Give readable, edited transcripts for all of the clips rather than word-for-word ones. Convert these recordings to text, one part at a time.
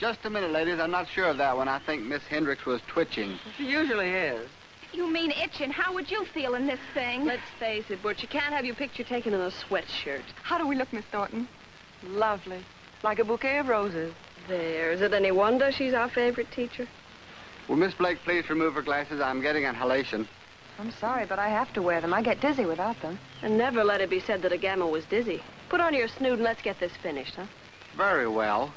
just a minute, ladies. I'm not sure of that one. I think Miss Hendricks was twitching. She usually is. You mean itching? How would you feel in this thing? Let's face it, Butch, you can't have your picture taken in a sweatshirt. How do we look, Miss Thornton? Lovely. Like a bouquet of roses. There. Is it any wonder she's our favorite teacher? Will Miss Blake please remove her glasses? I'm getting inhalation. I'm sorry, but I have to wear them. I get dizzy without them. And never let it be said that a gamma was dizzy. Put on your snoot and let's get this finished, huh? Very well.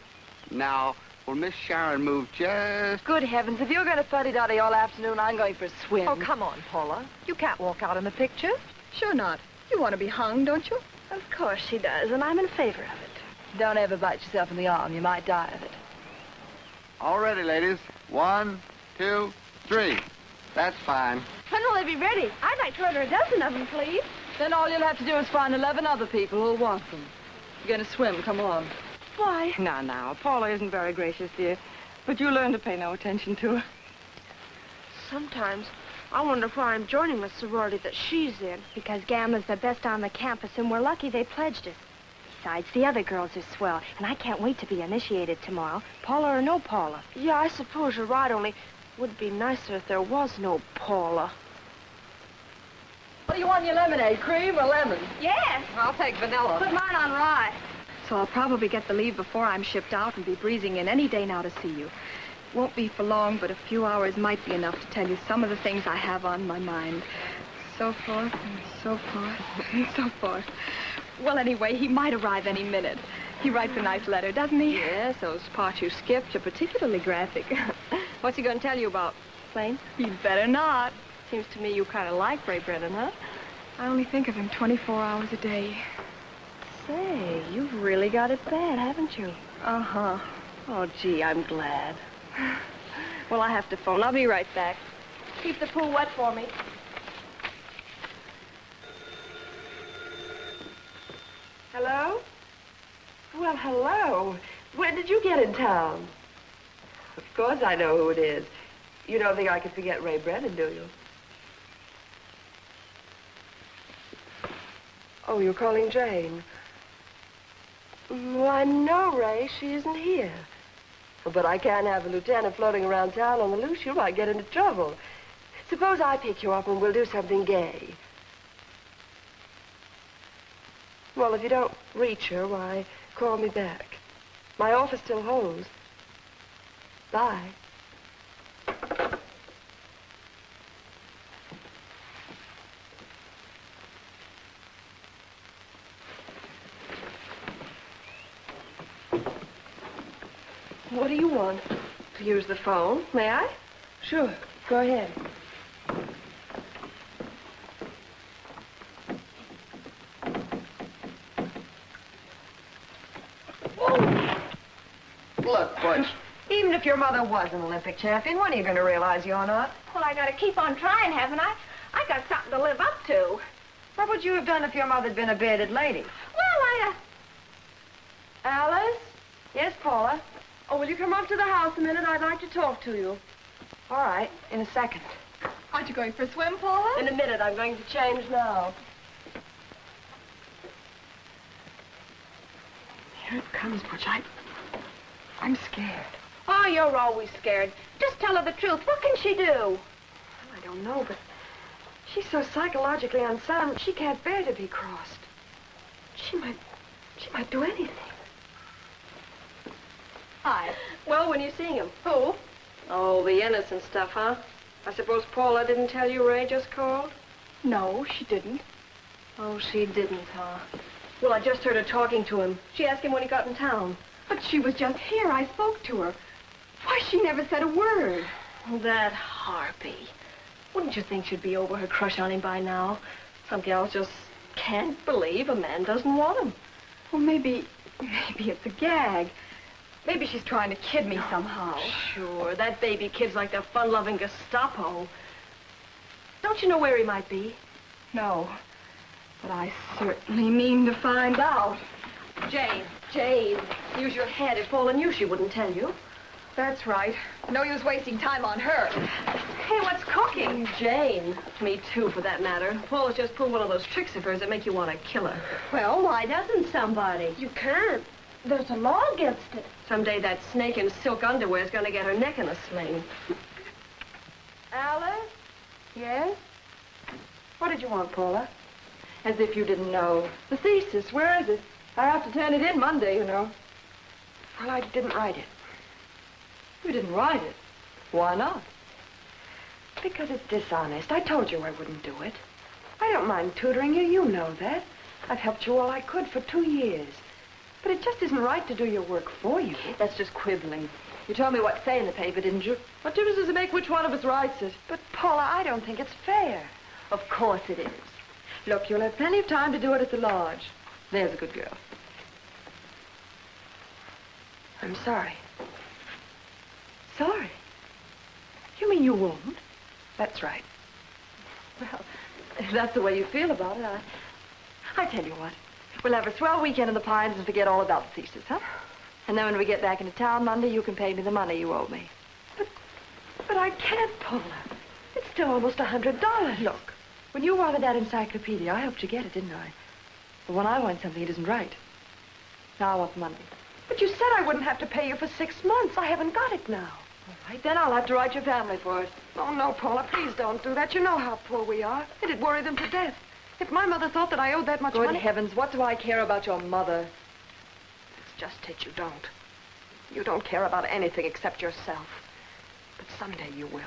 Now, will Miss Sharon move just... Good heavens, if you're going to fuddy-duddy all afternoon, I'm going for a swim. Oh, come on, Paula. You can't walk out in the picture. Sure not. You want to be hung, don't you? Of course she does, and I'm in favor of it. Don't ever bite yourself in the arm. You might die of it. All ready, ladies. 1, 2, 3. That's fine. When will they be ready? I'd like to order a dozen of them, please. Then all you'll have to do is find 11 other people who'll want them. You're going to swim. Come on. Why? Now, Paula isn't very gracious, dear. But you learn to pay no attention to her. Sometimes I wonder why I'm joining the sorority that she's in. Because Gamma's the best on the campus, and we're lucky they pledged us. Besides, the other girls are swell, and I can't wait to be initiated tomorrow, Paula or no Paula. Yeah, I suppose you're right, only would be nicer if there was no Paula. What do you want in your lemonade, cream or lemon? Yes. I'll take vanilla. Put mine on rye. So I'll probably get the leave before I'm shipped out and be breezing in any day now to see you. Won't be for long, but a few hours might be enough to tell you some of the things I have on my mind. So forth and so forth and so forth. Well, anyway, he might arrive any minute. He writes a nice letter, doesn't he? Yes, those parts you skipped are particularly graphic. What's he going to tell you about? Plain? You'd better not. Seems to me you kind of like Ray Brennan, huh? I only think of him 24 hours a day. Say, you've really got it bad, haven't you? Uh-huh. Oh, gee, I'm glad. Well, I have to phone. I'll be right back. Keep the pool wet for me. Hello? Well, hello. When did you get in town? Of course I know who it is. You don't think I could forget Ray Brennan, do you? Oh, you're calling Jane. Why, no, Ray, she isn't here. But I can't have a lieutenant floating around town on the loose. You might get into trouble. Suppose I pick you up and we'll do something gay. Well, if you don't reach her, why, call me back. My office still holds. Bye. What do you want? To use the phone, may I? Sure, go ahead. Look, Butch. Even if your mother was an Olympic champion, when are you going to realize you're not? Well, I gotta keep on trying, haven't I? I got something to live up to. What would you have done if your mother'd been a bearded lady? Well, Alice? Yes, Paula? Oh, will you come up to the house a minute? I'd like to talk to you. All right, in a second. Aren't you going for a swim, Paula? In a minute. I'm going to change now. Here it comes, Butch. I'm scared. Oh, you're always scared. Just tell her the truth. What can she do? I don't know, but she's so psychologically unsound, she can't bear to be crossed. She might do anything. Hi. Well, when you seeing him? Who? Oh, the innocent stuff, huh? I suppose Paula didn't tell you Ray just called? No, she didn't. Oh, she didn't, huh? Well, I just heard her talking to him. She asked him when he got in town. But she was just here. I spoke to her. Why, she never said a word. That harpy. Wouldn't you think she'd be over her crush on him by now? Some gals just can't believe a man doesn't want them. Well, maybe it's a gag. Maybe she's trying to kid me somehow. Sure, that baby kid's like the fun-loving Gestapo. Don't you know where he might be? No, but I certainly mean to find out. Jane, use your head. If Paula knew, she wouldn't tell you. That's right. No use wasting time on her. Hey, what's cooking? Jane. Me too, for that matter. Paula's just pulled one of those tricks of hers that make you want to kill her. Well, why doesn't somebody? You can't. there's a law against it. Someday that snake in silk underwear is going to get her neck in a sling. Alice? Yes? What did you want, Paula? As if you didn't know. The thesis, where is it? I have to turn it in Monday, you know. Well, I didn't write it. You didn't write it? Why not? Because it's dishonest. I told you I wouldn't do it. I don't mind tutoring you. You know that. I've helped you all I could for 2 years. But it just isn't right to do your work for you. That's just quibbling. You told me what to say in the paper, didn't you? What difference does it make which one of us writes it? But, Paula, I don't think it's fair. Of course it is. Look, you'll have plenty of time to do it at the lodge. There's a good girl. I'm sorry. Sorry? You mean you won't? That's right. Well, if that's the way you feel about it, I tell you what. We'll have a swell weekend in the Pines and forget all about the thesis, huh? And then when we get back into town Monday, you can pay me the money you owe me. But I can't, Paula. It's still almost $100. Look, when you wanted that encyclopedia, I helped you get it, didn't I? But when I want something, it isn't right. Now I want the money. But you said I wouldn't have to pay you for 6 months. I haven't got it now. All right, then I'll have to write your family for it. Oh, no, Paula, please don't do that. You know how poor we are. It'd worry them to death. If my mother thought that I owed that much money... Good heavens, what do I care about your mother? It's just it, you don't. You don't care about anything except yourself. But someday you will.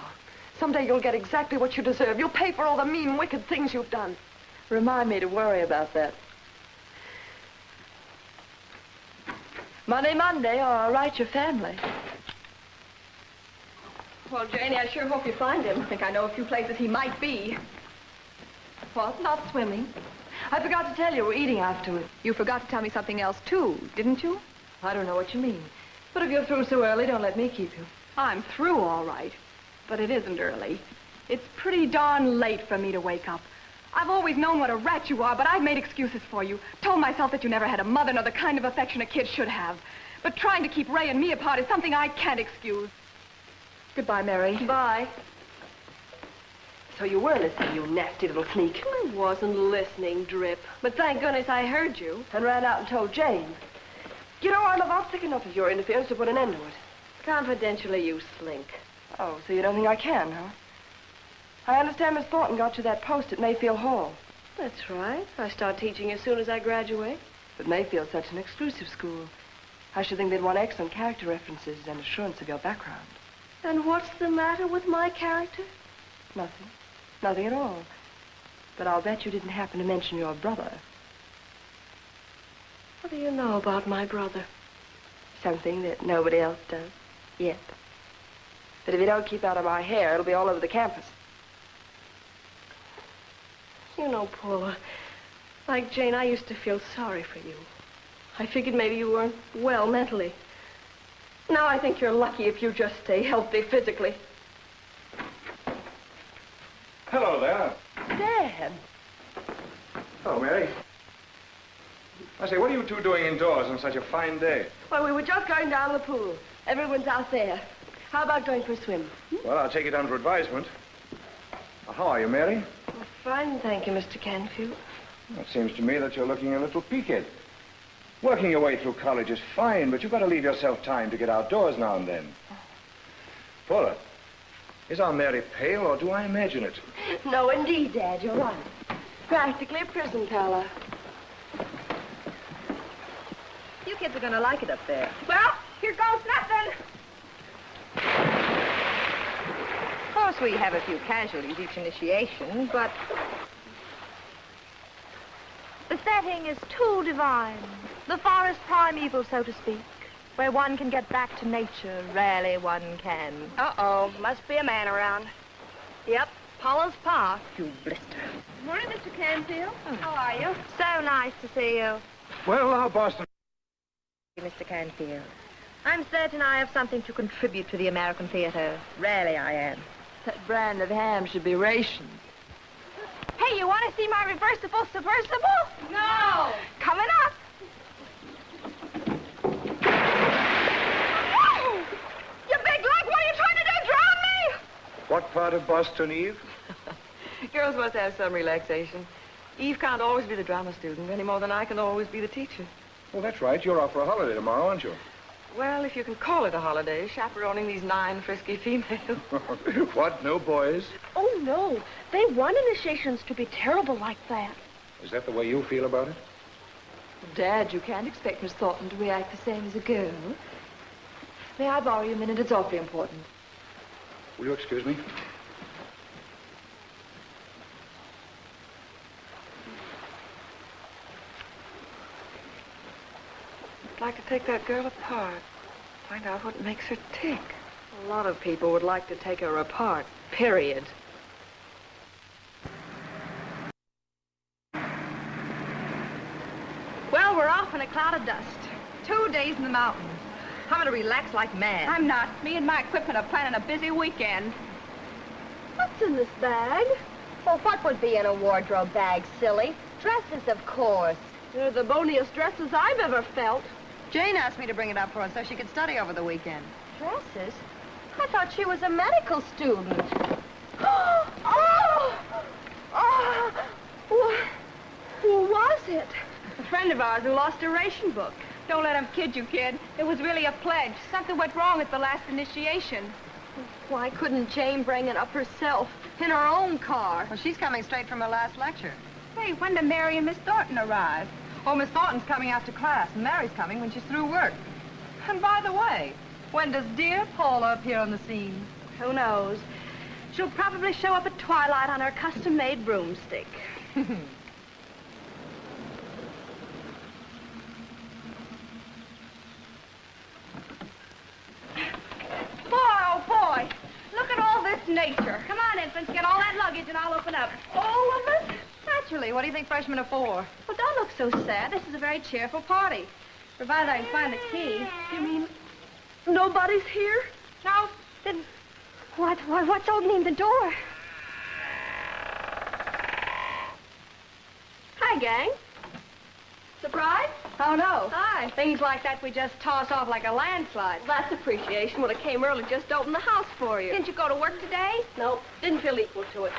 Someday you'll get exactly what you deserve. You'll pay for all the mean, wicked things you've done. Remind me to worry about that. Monday, or I'll write your family. Well, Janie, I sure hope you find him. I think I know a few places he might be. What? Not swimming? I forgot to tell you, we're eating afterward. You forgot to tell me something else, too, didn't you? I don't know what you mean. But if you're through so early, don't let me keep you. I'm through, all right. But it isn't early. It's pretty darn late for me to wake up. I've always known what a rat you are, but I've made excuses for you. Told myself that you never had a mother nor the kind of affection a kid should have. But trying to keep Ray and me apart is something I can't excuse. Goodbye, Mary. Bye. So you were listening, you nasty little sneak. I wasn't listening, Drip. But thank goodness I heard you. And ran out and told Jane. You know, I'm about sick enough of your interference to put an end to it. Confidentially, you slink. Oh, so you don't think I can, huh? I understand Miss Thornton got you that post at Mayfield Hall. That's right. I start teaching as soon as I graduate. But Mayfield's such an exclusive school. I should think they'd want excellent character references and assurance of your background. And what's the matter with my character? Nothing. Nothing at all. But I'll bet you didn't happen to mention your brother. What do you know about my brother? Something that nobody else does. Yet. But if you don't keep out of my hair, it'll be all over the campus. You know, Paula, like Jane, I used to feel sorry for you. I figured maybe you weren't well mentally. Now I think you're lucky if you just stay healthy physically. Hello there. Dad. Hello, Mary. I say, what are you two doing indoors on such a fine day? Well, we were just going down to the pool. Everyone's out there. How about going for a swim? Well, I'll take it under advisement. How are you, Mary? Well, fine, thank you, Mr. Canfield. It seems to me that you're looking a little peaked. Working your way through college is fine, but you've got to leave yourself time to get outdoors now and then. Paula, is our Mary pale, or do I imagine it? No, indeed, Dad, you're right. Practically a prison color. You kids are going to like it up there. Well, here goes nothing. Of course, we have a few casualties each initiation, but... The setting is too divine. The forest primeval, so to speak, where one can get back to nature. Rarely one can. Uh-oh, must be a man around. Yep, Paula's Pa. You blister. Morning, Mr. Canfield. How are you? So nice to see you. Well, our Boston... Mr. Canfield. I'm certain I have something to contribute to the American theater. Rarely I am. That brand of ham should be rationed. Hey, you want to see my reversible submersible? No! Coming up. You big lug, what are you trying to do, drown me? What part of Boston, Eve? Girls must have some relaxation. Eve can't always be the drama student any more than I can always be the teacher. Well, that's right. You're off for a holiday tomorrow, aren't you? Well, if you can call it a holiday, chaperoning these 9 frisky females. What? No boys? Oh, no. They want initiations to be terrible like that. Is that the way you feel about it? Dad, you can't expect Miss Thornton to react the same as a girl. May I borrow you a minute? It's awfully important. Will you excuse me? I'd like to take that girl apart. Find out what makes her tick. A lot of people would like to take her apart, period. Well, we're off in a cloud of dust. 2 days in the mountains. I'm going to relax like mad. I'm not. Me and my equipment are planning a busy weekend. What's in this bag? Well, what would be in a wardrobe bag, silly? Dresses, of course. They're the boniest dresses I've ever felt. Jane asked me to bring it up for her so she could study over the weekend. Dresses? I thought she was a medical student. Who was it? A friend of ours who lost a ration book. Don't let him kid you, kid. It was really a pledge. Something went wrong at the last initiation. Why couldn't Jane bring it up herself in her own car? Well, she's coming straight from her last lecture. Hey, when do Mary and Miss Thornton arrive? Oh, Miss Thornton's coming after class, and Mary's coming when she's through work. And by the way, when does dear Paula appear on the scene? Who knows? She'll probably show up at twilight on her custom-made broomstick. Boy, oh boy, look at all this nature. Come on, infants, get all that luggage and I'll open up. All of it? Naturally, what do you think freshmen are for? Well, don't look so sad. This is a very cheerful party. Provided I can find the key. You mean nobody's here? No, Then what's opening the door? Hi, gang. Surprise? oh no. Hi. Things like that we just toss off like a landslide. That's appreciation. When I came early, just to open the house for you. Didn't you go to work today? Nope, didn't feel equal to it.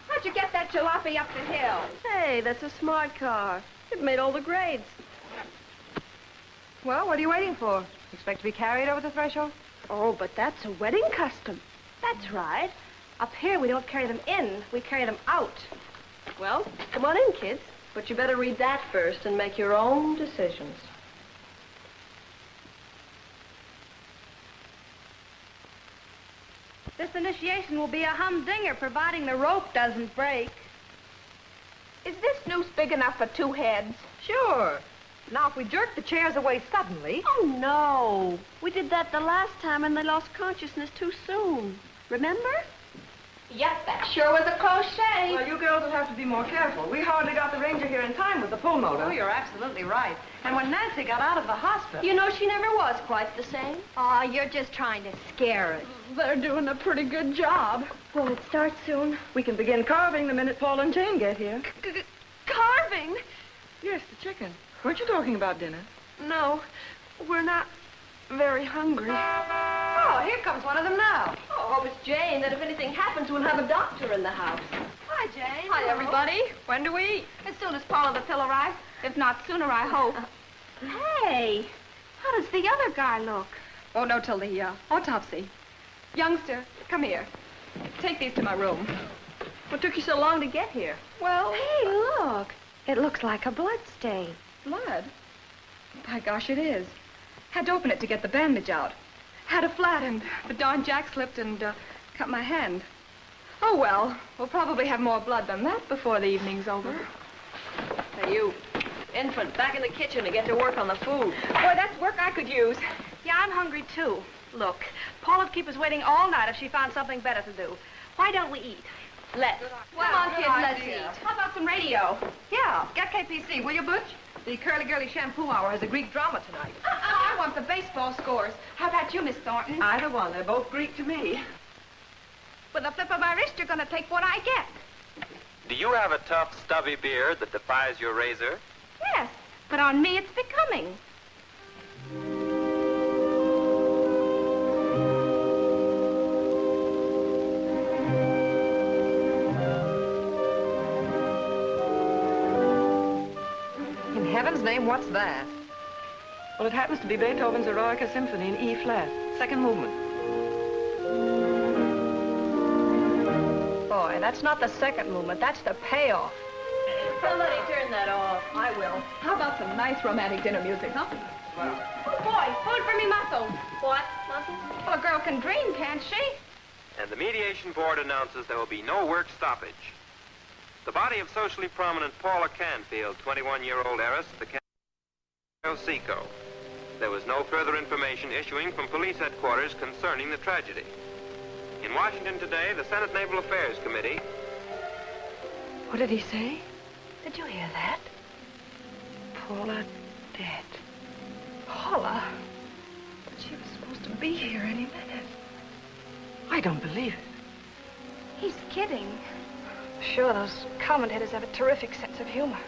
How'd you get that jalopy up the hill? Hey, that's a smart car. It made all the grades. Well, what are you waiting for? Expect to be carried over the threshold? Oh, but that's a wedding custom. That's right. Up here, we don't carry them in. We carry them out. Well, come on in, kids. But you better read that first and make your own decisions. This initiation will be a humdinger, providing the rope doesn't break. Is this noose big enough for 2 heads? Sure. Now, if we jerk the chairs away suddenly... Oh, no. We did that the last time and they lost consciousness too soon. Remember? Yep, that sure was a close shave. Well, you girls will have to be more careful. We hardly got the ranger here in time with the pull motor. Oh, you're absolutely right. And when Nancy got out of the hospital... You know, she never was quite the same. Oh, you're just trying to scare us. They're doing a pretty good job. Will it start soon? We can begin carving the minute Paul and Jane get here. Carving? Yes, the chicken. Weren't you talking about dinner? No, we're not very hungry. Oh, here comes one of them now. Oh, hope it's Jane, that if anything happens, we'll have a doctor in the house. Hi, Jane. Hi, everybody. When do we eat? As soon as Paula the pill arrives. If not sooner, I hope. Hey, how does the other guy look? Oh, no, till the autopsy. Youngster, come here. Take these to my room. What took you so long to get here? Well, Hey, look. It looks like a blood stain. blood. By gosh, it is. Had to open it to get the bandage out. Had a flat and the darn jack slipped and cut my hand. Oh, well, we'll probably have more blood than that before the evening's over. Hey, you. Infant, back in the kitchen to get to work on the food. Boy, that's work I could use. Yeah, I'm hungry, too. Look, Paula'd keep us waiting all night if she found something better to do. Why don't we eat? Let's. Come on, kids, let's idea. eat. How about some radio? Yeah, get KPC, will you, Butch? The curly-girly shampoo hour has a Greek drama tonight. I want the baseball scores. How about you, Miss Thornton? Either one. They're both Greek to me. With a flip of my wrist, you're going to take what I get. Do you have a tough, stubby beard that defies your razor? Yes, but on me, it's becoming. In heaven's hell's name, what's that? Well, it happens to be Beethoven's Eroica Symphony in E flat, second movement. Boy, that's not the second movement. That's the payoff. Somebody turn that off. I will. How about some nice romantic dinner music, huh? Oh, boy, hold for me muscle. What? Muscle? Well, a girl can dream, can't she? And the mediation board announces there will be no work stoppage. The body of socially prominent Paula Canfield, 21-year-old heiress of the Seco. There was no further information issuing from police headquarters concerning the tragedy. In Washington today, the Senate Naval Affairs Committee... What did he say? Did you hear that? Paula dead. Paula? But she was supposed to be here any minute. I don't believe it. He's kidding. Sure, those commentators have a terrific sense of humor.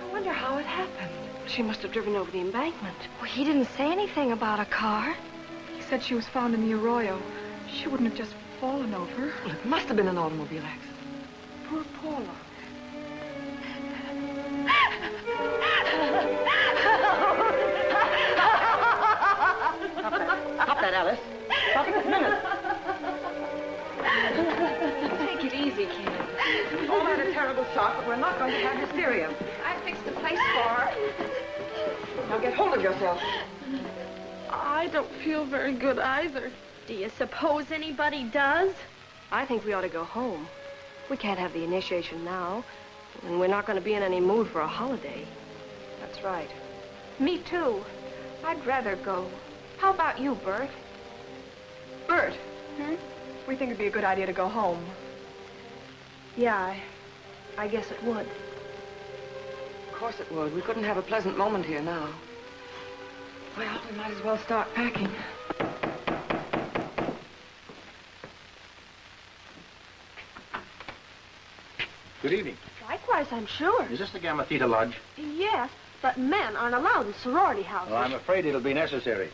I wonder how it happened. She must have driven over the embankment. Well, he didn't say anything about a car. He said she was found in the arroyo. She wouldn't have just fallen over. Well, it must have been an automobile accident. Poor Paula. Stop that, Alice. Stop it this minute. Take it easy, kid. We've all had a terrible shock, but we're not going to have hysteria. I fixed the place for her. Now get hold of yourself. I don't feel very good either. Do you suppose anybody does? I think we ought to go home. We can't have the initiation now, and we're not going to be in any mood for a holiday. That's right. Me too. I'd rather go. How about you, Bert? Bert? We think it'd be a good idea to go home. Yeah, I guess it would. Of course it would. We couldn't have a pleasant moment here now. Well, we might as well start packing. Good evening. Likewise, I'm sure. Is this the Gamma Theta Lodge? Yes, but men aren't allowed in sorority houses. Well, I'm afraid it'll be necessary.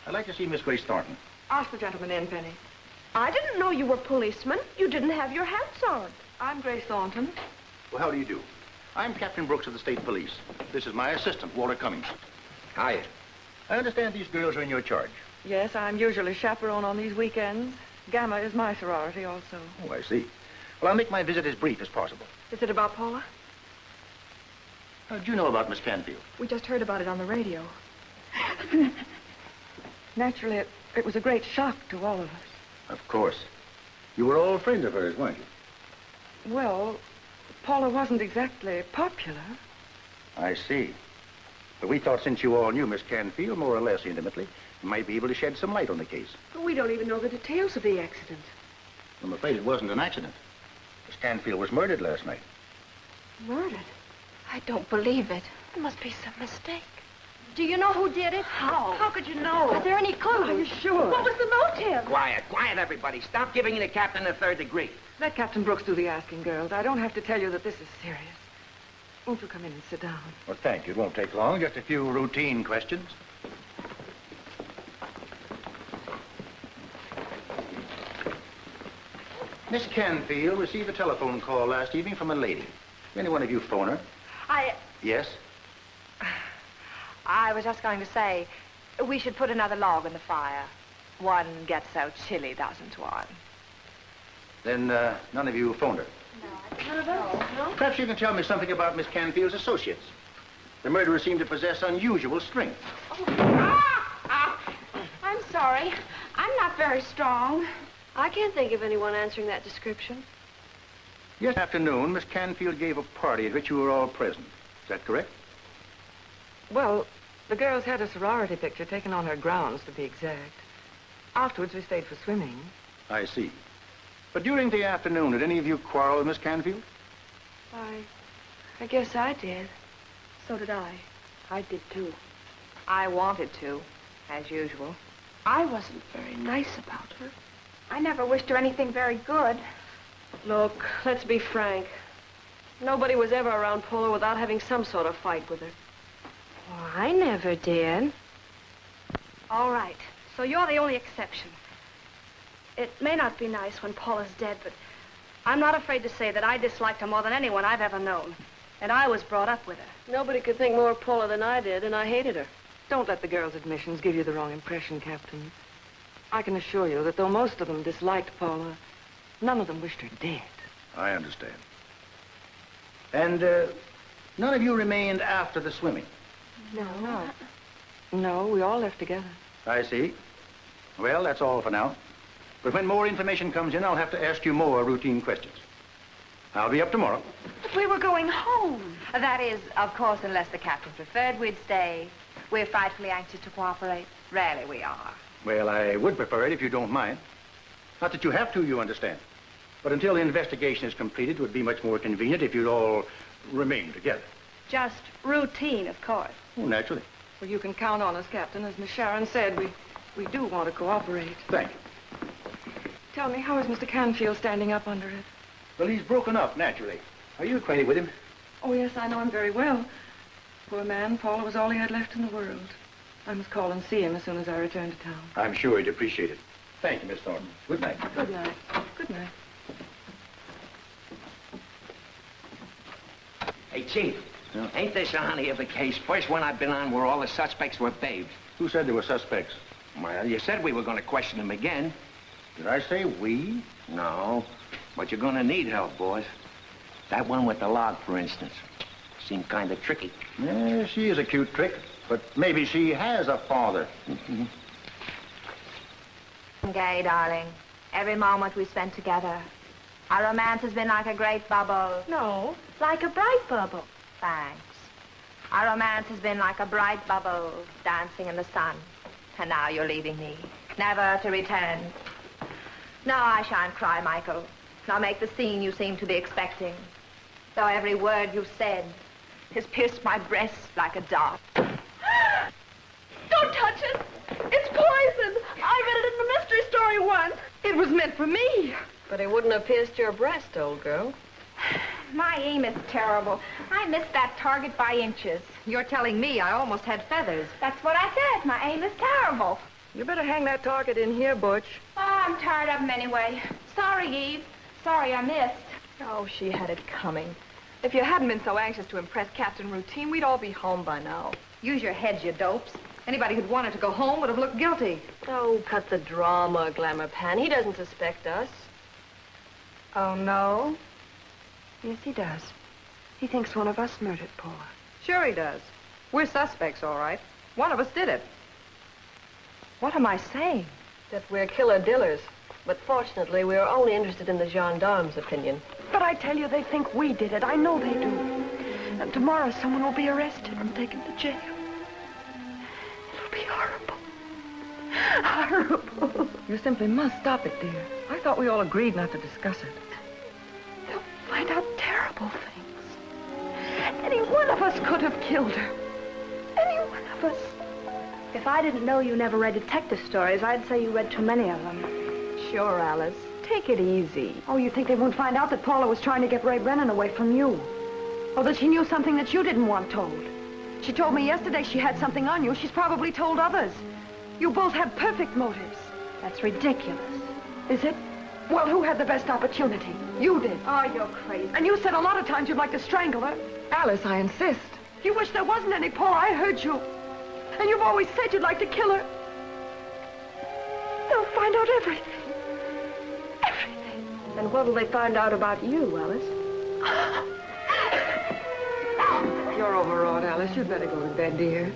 I'd like to see Miss Grace Thornton. Ask the gentleman in, Penny. I didn't know you were policemen. You didn't have your hats on. I'm Grace Thornton. Well, how do you do? I'm Captain Brooks of the State Police. This is my assistant, Walter Cummings. Hi. I understand these girls are in your charge. Yes, I'm usually chaperone on these weekends. Gamma is my sorority also. Oh, I see. Well, I'll make my visit as brief as possible. Is it about Paula? How did you know about Miss Canfield? We just heard about it on the radio. Naturally, it was a great shock to all of us. Of course. You were all friends of hers, weren't you? Well, Paula wasn't exactly popular. I see. But we thought since you all knew Miss Canfield more or less intimately, you might be able to shed some light on the case. But we don't even know the details of the accident. I'm afraid it wasn't an accident. Miss Canfield was murdered last night. Murdered? I don't believe it. There must be some mistake. Do you know who did it? How? How could you know? Are there any clues? Are you sure? What was the motive? Quiet, everybody. Stop giving the captain the third degree. Let Captain Brooks do the asking, girls. I don't have to tell you that this is serious. Won't you come in and sit down? Well, thank you. It won't take long. Just a few routine questions. Miss Canfield received a telephone call last evening from a lady. Any one of you phone her? Yes? I was just going to say, we should put another log in the fire. One gets so chilly, doesn't one? Then none of you phoned her? None of us? No? Perhaps you can tell me something about Miss Canfield's associates. The murderer seemed to possess unusual strength. I'm sorry. I'm not very strong. I can't think of anyone answering that description. Yesterday afternoon, Miss Canfield gave a party at which you were all present. Is that correct? Well, the girls had a sorority picture taken on her grounds, to be exact. Afterwards, we stayed for swimming. I see. But during the afternoon, did any of you quarrel with Miss Canfield? I guess I did. So did I. I did, too. I wanted to, as usual. I wasn't very nice about her. I never wished her anything very good. Look, let's be frank. Nobody was ever around Paula without having some sort of fight with her. Well, I never did. All right. So you're the only exception. It may not be nice when Paula's dead, but I'm not afraid to say that I disliked her more than anyone I've ever known. And I was brought up with her. Nobody could think more of Paula than I did, and I hated her. Don't let the girls' admissions give you the wrong impression, Captain. I can assure you that though most of them disliked Paula, none of them wished her dead. I understand. And none of you remained after the swimming? No. No, we all left together. I see. Well, that's all for now. But when more information comes in, I'll have to ask you more routine questions. I'll be up tomorrow. But we were going home. That is, of course, unless the captain preferred we'd stay. We're frightfully anxious to cooperate. Rarely we are. Well, I would prefer it if you don't mind. Not that you have to, you understand. But until the investigation is completed, it would be much more convenient if you'd all remain together. Just routine, of course. Oh, naturally. Well, you can count on us, Captain. As Miss Sharon said, we do want to cooperate. Thank you. Tell me, how is Mr. Canfield standing up under it? Well, he's broken up, naturally. Are you acquainted with him? Oh, yes, I know him very well. Poor man, Paula was all he had left in the world. I must call and see him as soon as I return to town. I'm sure he'd appreciate it. Thank you, Miss Thornton. Good night. Good night. Good night. Hey, Chief. Yeah? Ain't this a honey of a case? First one I've been on where all the suspects were babes. Who said there were suspects? Well, you said we were going to question them again. Did I say we? No. But you're going to need help, boys. That one with the log, for instance, seemed kind of tricky. Yeah, she is a cute trick. But maybe she has a father. Gay, darling. Every moment we spent together. Our romance has been like a great bubble. No, like a bright bubble. Thanks. Our romance has been like a bright bubble dancing in the sun. And now you're leaving me, never to return. Now I shan't cry, Michael. Nor make the scene you seem to be expecting. Though every word you've said has pierced my breast like a dart. Don't touch it. It's poison. I read it in the mystery story once. It was meant for me. But it wouldn't have pierced your breast, old girl. My aim is terrible. I missed that target by inches. You're telling me I almost had feathers. That's what I said. My aim is terrible. You better hang that target in here, Butch. Oh, I'm tired of them anyway. Sorry, Eve. Sorry I missed. Oh, she had it coming. If you hadn't been so anxious to impress Captain Routine, we'd all be home by now. Use your heads, you dopes. Anybody who'd wanted to go home would have looked guilty. Oh, cut the drama, Glamour Pan. He doesn't suspect us. Oh, no? Yes, he does. He thinks one of us murdered Paula. Sure he does. We're suspects, all right. One of us did it. What am I saying? That we're killer dillers. But fortunately, we're only interested in the gendarme's opinion. But I tell you, they think we did it. I know they do. And tomorrow, someone will be arrested and taken to jail. It'll be horrible. Horrible. You simply must stop it, dear. I thought we all agreed not to discuss it. They'll find out terrible things. Any one of us could have killed her. Any one of us. If I didn't know you never read detective stories, I'd say you read too many of them. Sure, Alice. Take it easy. Oh, you think they won't find out that Paula was trying to get Ray Brennan away from you? Or that she knew something that you didn't want told? She told me yesterday she had something on you. She's probably told others. You both had perfect motives. That's ridiculous. Is it? Well, who had the best opportunity? You did. Oh, you're crazy. And you said a lot of times you'd like to strangle her. Alice, I insist. You wish there wasn't any Paula. I heard you. And you've always said you'd like to kill her. They'll find out everything. Everything. And what'll they find out about you, Alice? You're overwrought, Alice. You'd better go to bed, dear.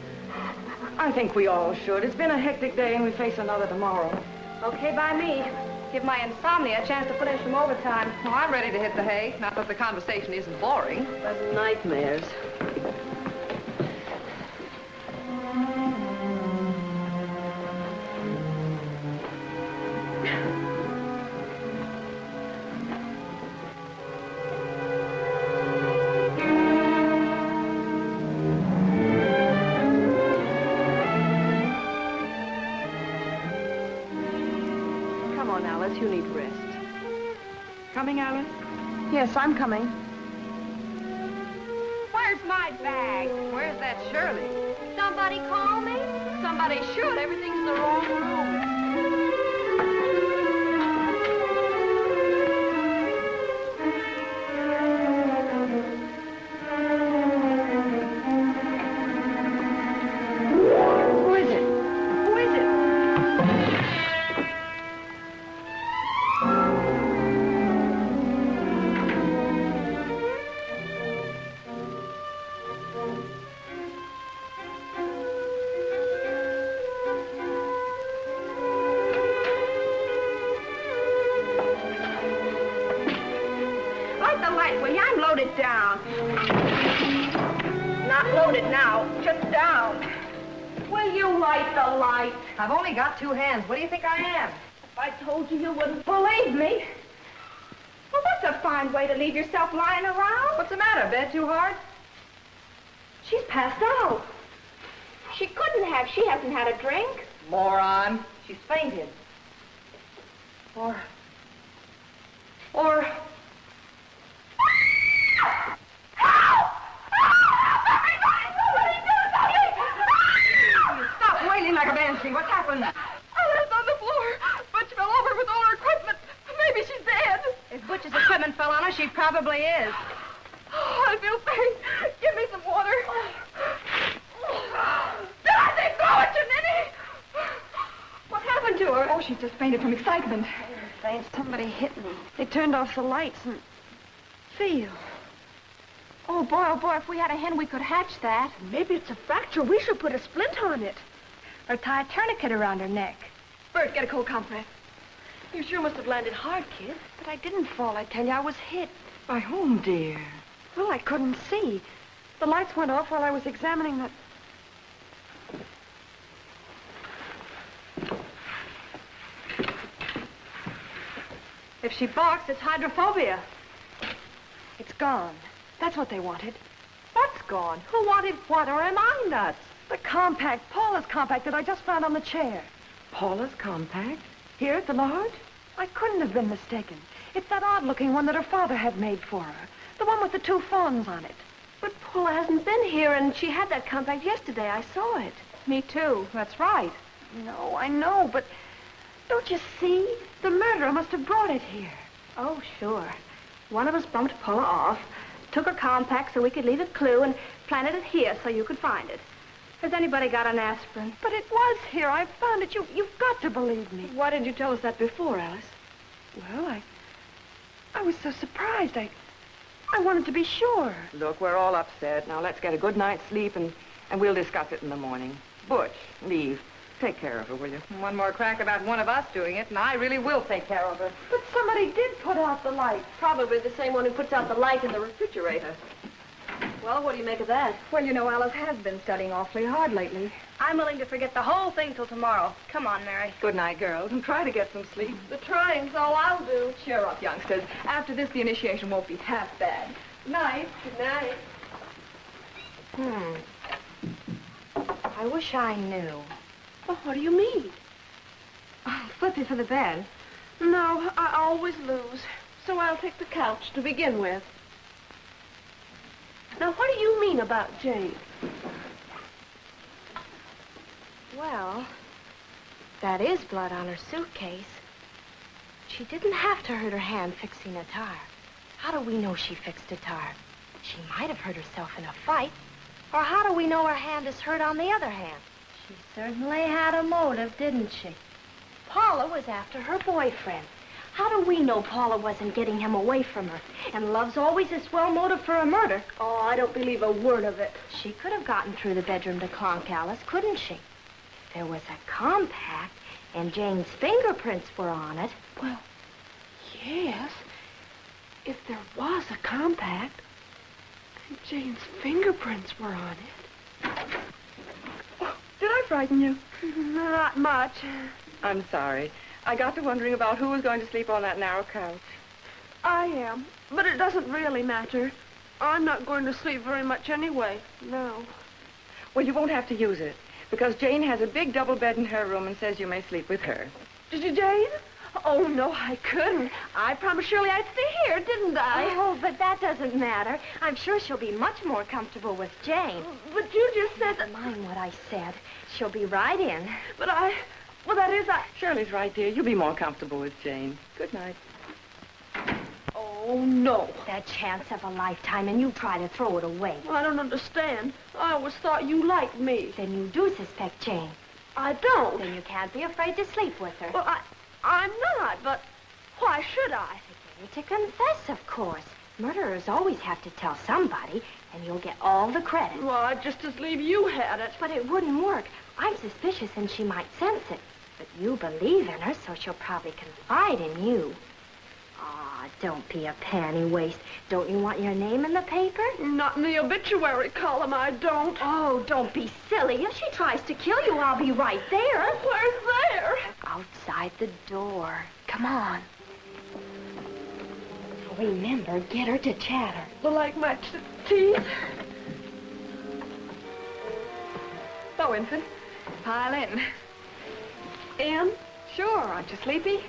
I think we all should. It's been a hectic day, and we face another tomorrow. Okay by me. Give my insomnia a chance to put in some overtime. Oh, I'm ready to hit the hay. Not that the conversation isn't boring. Pleasant nightmares. You need rest. Coming, Alice? Yes, I'm coming. Where's my bag? Where's that Shirley? Somebody call me? Somebody should. Everything's in the wrong room. quiet, will you? I'm loaded down. Not loaded now, just down. Will you light the light? I've only got 2 hands. What do you think I am? If I told you, you wouldn't believe me. Well, that's a fine way to leave yourself lying around. What's the matter? Bed too hard? She's passed out. She couldn't have. She hasn't had a drink. Moron. She's fainted. Or... Stop wailing like a banshee. What's happened? Alice on the floor. Butch fell over with all her equipment. Maybe she's dead. If Butch's equipment fell on her, she probably is. Oh, I feel faint. Give me some water. Did I say throw it, you ninny? What happened to her? Oh, she's just fainted from excitement. Somebody hit me. They turned off the lights and... Feel. Oh, boy, if we had a hen, we could hatch that. Maybe it's a fracture. We should put a splint on it. Or tie a tourniquet around her neck. Bert, get a cold compress. You sure must have landed hard, kid. But I didn't fall, I tell you. I was hit. By whom, dear? Well, I couldn't see. The lights went off while I was examining that... If she balks, it's hydrophobia. It's gone. That's what they wanted. What's gone? Who wanted what, or am I nuts? The compact, Paula's compact that I just found on the chair. Paula's compact? Here at the lodge? I couldn't have been mistaken. It's that odd-looking one that her father had made for her. The one with the 2 fawns on it. But Paula hasn't been here, and she had that compact yesterday. I saw it. Me too. That's right. No, I know, but don't you see? The murderer must have brought it here. Oh, sure. One of us bumped Paula off, took her compact so we could leave a clue, and planted it here so you could find it. Has anybody got an aspirin? But it was here. I found it. You've got to believe me. Why didn't you tell us that before, Alice? Well, I was so surprised. I wanted to be sure. Look, we're all upset. Now, let's get a good night's sleep, and we'll discuss it in the morning. Butch, leave. Take care of her, will you? One more crack about one of us doing it, and I really will take care of her. But somebody did put out the light. Probably the same one who puts out the light in the refrigerator. Well, what do you make of that? Well, you know, Alice has been studying awfully hard lately. I'm willing to forget the whole thing till tomorrow. Come on, Mary. Good night, girls, and try to get some sleep. The trying's all I'll do. Cheer up, youngsters. After this, the initiation won't be half bad. Night. Good night. I wish I knew. Well, what do you mean? Flippy for the bed. No, I always lose. So I'll take the couch to begin with. Now, what do you mean about Jane? Well, that is blood on her suitcase. She didn't have to hurt her hand fixing a tire. How do we know she fixed a tire? She might have hurt herself in a fight. Or how do we know her hand is hurt on the other hand? She certainly had a motive, didn't she? Paula was after her boyfriend. How do we know Paula wasn't getting him away from her? And love's always a swell motive for a murder. Oh, I don't believe a word of it. She could have gotten through the bedroom to clonk Alice, couldn't she? If there was a compact and Jane's fingerprints were on it. Well, yes. If there was a compact, and Jane's fingerprints were on it. Oh, did I frighten you? Not much. I'm sorry. I got to wondering about who was going to sleep on that narrow couch. I am, but it doesn't really matter. I'm not going to sleep very much anyway. No. Well, you won't have to use it, because Jane has a big double bed in her room and says you may sleep with her. Did you, Jane? Oh, no, I couldn't. I promised Shirley I'd stay here, didn't I? Oh, but that doesn't matter. I'm sure she'll be much more comfortable with Jane. But you just said that... Mind what I said. She'll be right in. But well, that is, Shirley's right, dear. You'll be more comfortable with Jane. Good night. Oh, no. That chance of a lifetime, and you try to throw it away. Well, I don't understand. I always thought you liked me. Then you do suspect Jane. I don't. Then you can't be afraid to sleep with her. Well, I'm not, but why should I? To confess, of course. Murderers always have to tell somebody, and you'll get all the credit. Well, I'd just as leave you had it. But it wouldn't work. I'm suspicious, and she might sense it. But you believe in her, so she'll probably confide in you. Ah, don't be a panty waste. Don't you want your name in the paper? Not in the obituary column, I don't. Oh, don't be silly. If she tries to kill you, I'll be right there. Where's there? Outside the door. Come on. Remember, get her to chatter. Like my teeth? Hello, infant. Pile in. Anne? Sure, aren't you sleepy?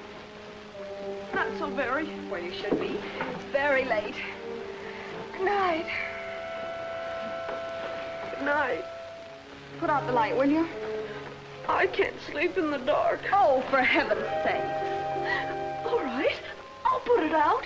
Not so very. Well, you should be. It's very late. Good night. Good night. Put out the light, will you? I can't sleep in the dark. Oh, for heaven's sake. All right. I'll put it out.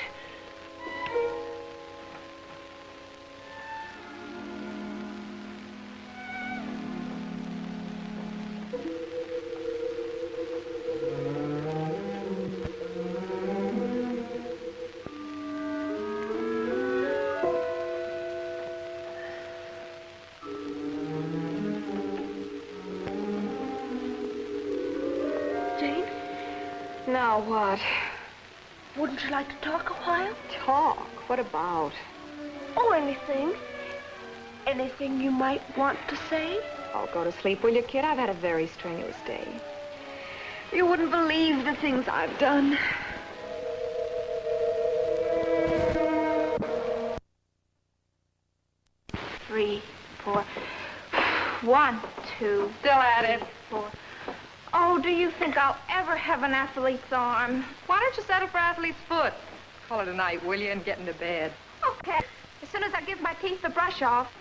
Now what? Wouldn't you like to talk a while? Talk? What about? Oh, anything. Anything you might want to say? Oh, go to sleep, will you, kid? I've had a very strenuous day. You wouldn't believe the things I've done. Three, four. 1, 2. Still at it. 4. Oh, do you think I'll ever have an athlete's arm? Why don't you settle for athlete's foot? Call it a night, will you, and get into bed. Okay. As soon as I give my teeth the brush off.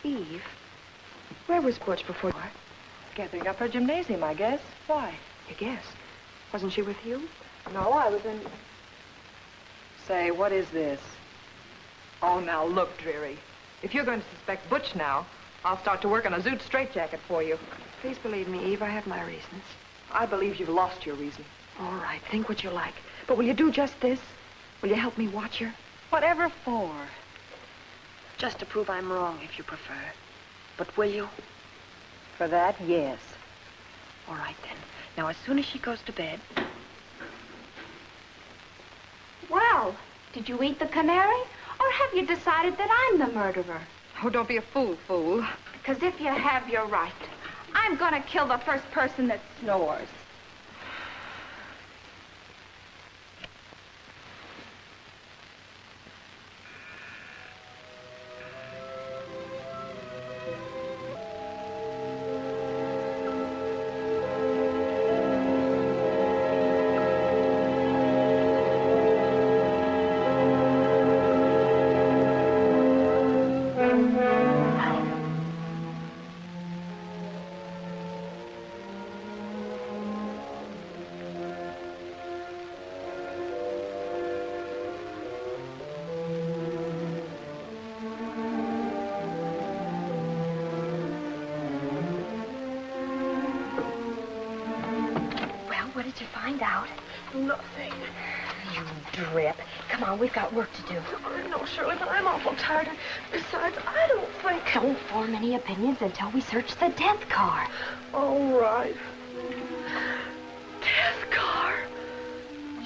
Eve, where was Butch before? Gathering up her gymnasium, I guess. Why? You guess. Wasn't she with you? No, I was in... Say, what is this? Oh, now, look, Dreary. If you're going to suspect Butch now, I'll start to work on a zoot straitjacket for you. Please believe me, Eve, I have my reasons. I believe you've lost your reason. All right, think what you like. But will you do just this? Will you help me watch her? Whatever for? Just to prove I'm wrong, if you prefer. But will you? For that, yes. All right, then. Now, as soon as she goes to bed... Well, did you eat the canary? Or have you decided that I'm the murderer? Oh, don't be a fool. Because if you have, you're right. I'm going to kill the first person that snores. What did you find out? Nothing. You drip. Come on, we've got work to do. I know, Shirley, but I'm awful tired. Besides, I don't think... Don't form any opinions until we search the death car. All right. Death car?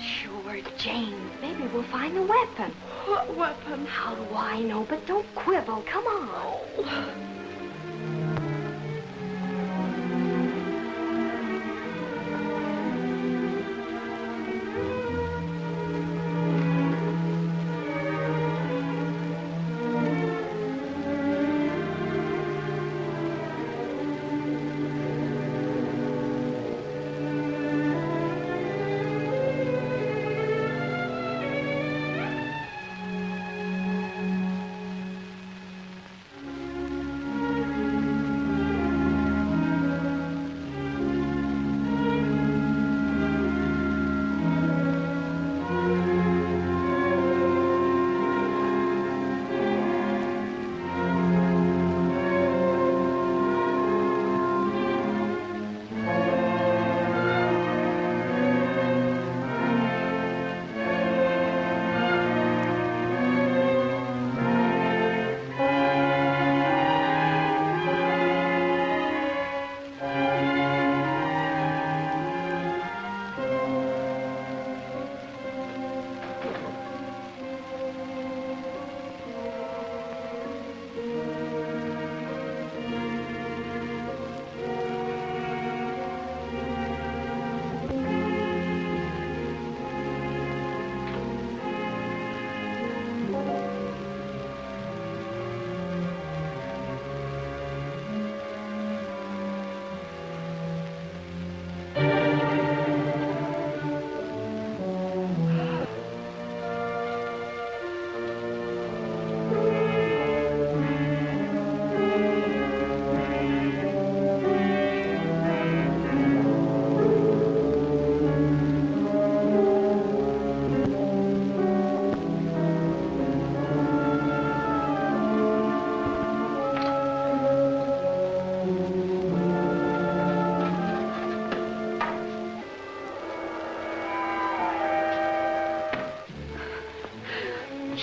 Sure, Jane. Maybe we'll find the weapon. What weapon? How do I know? But don't quibble. Come on. Oh.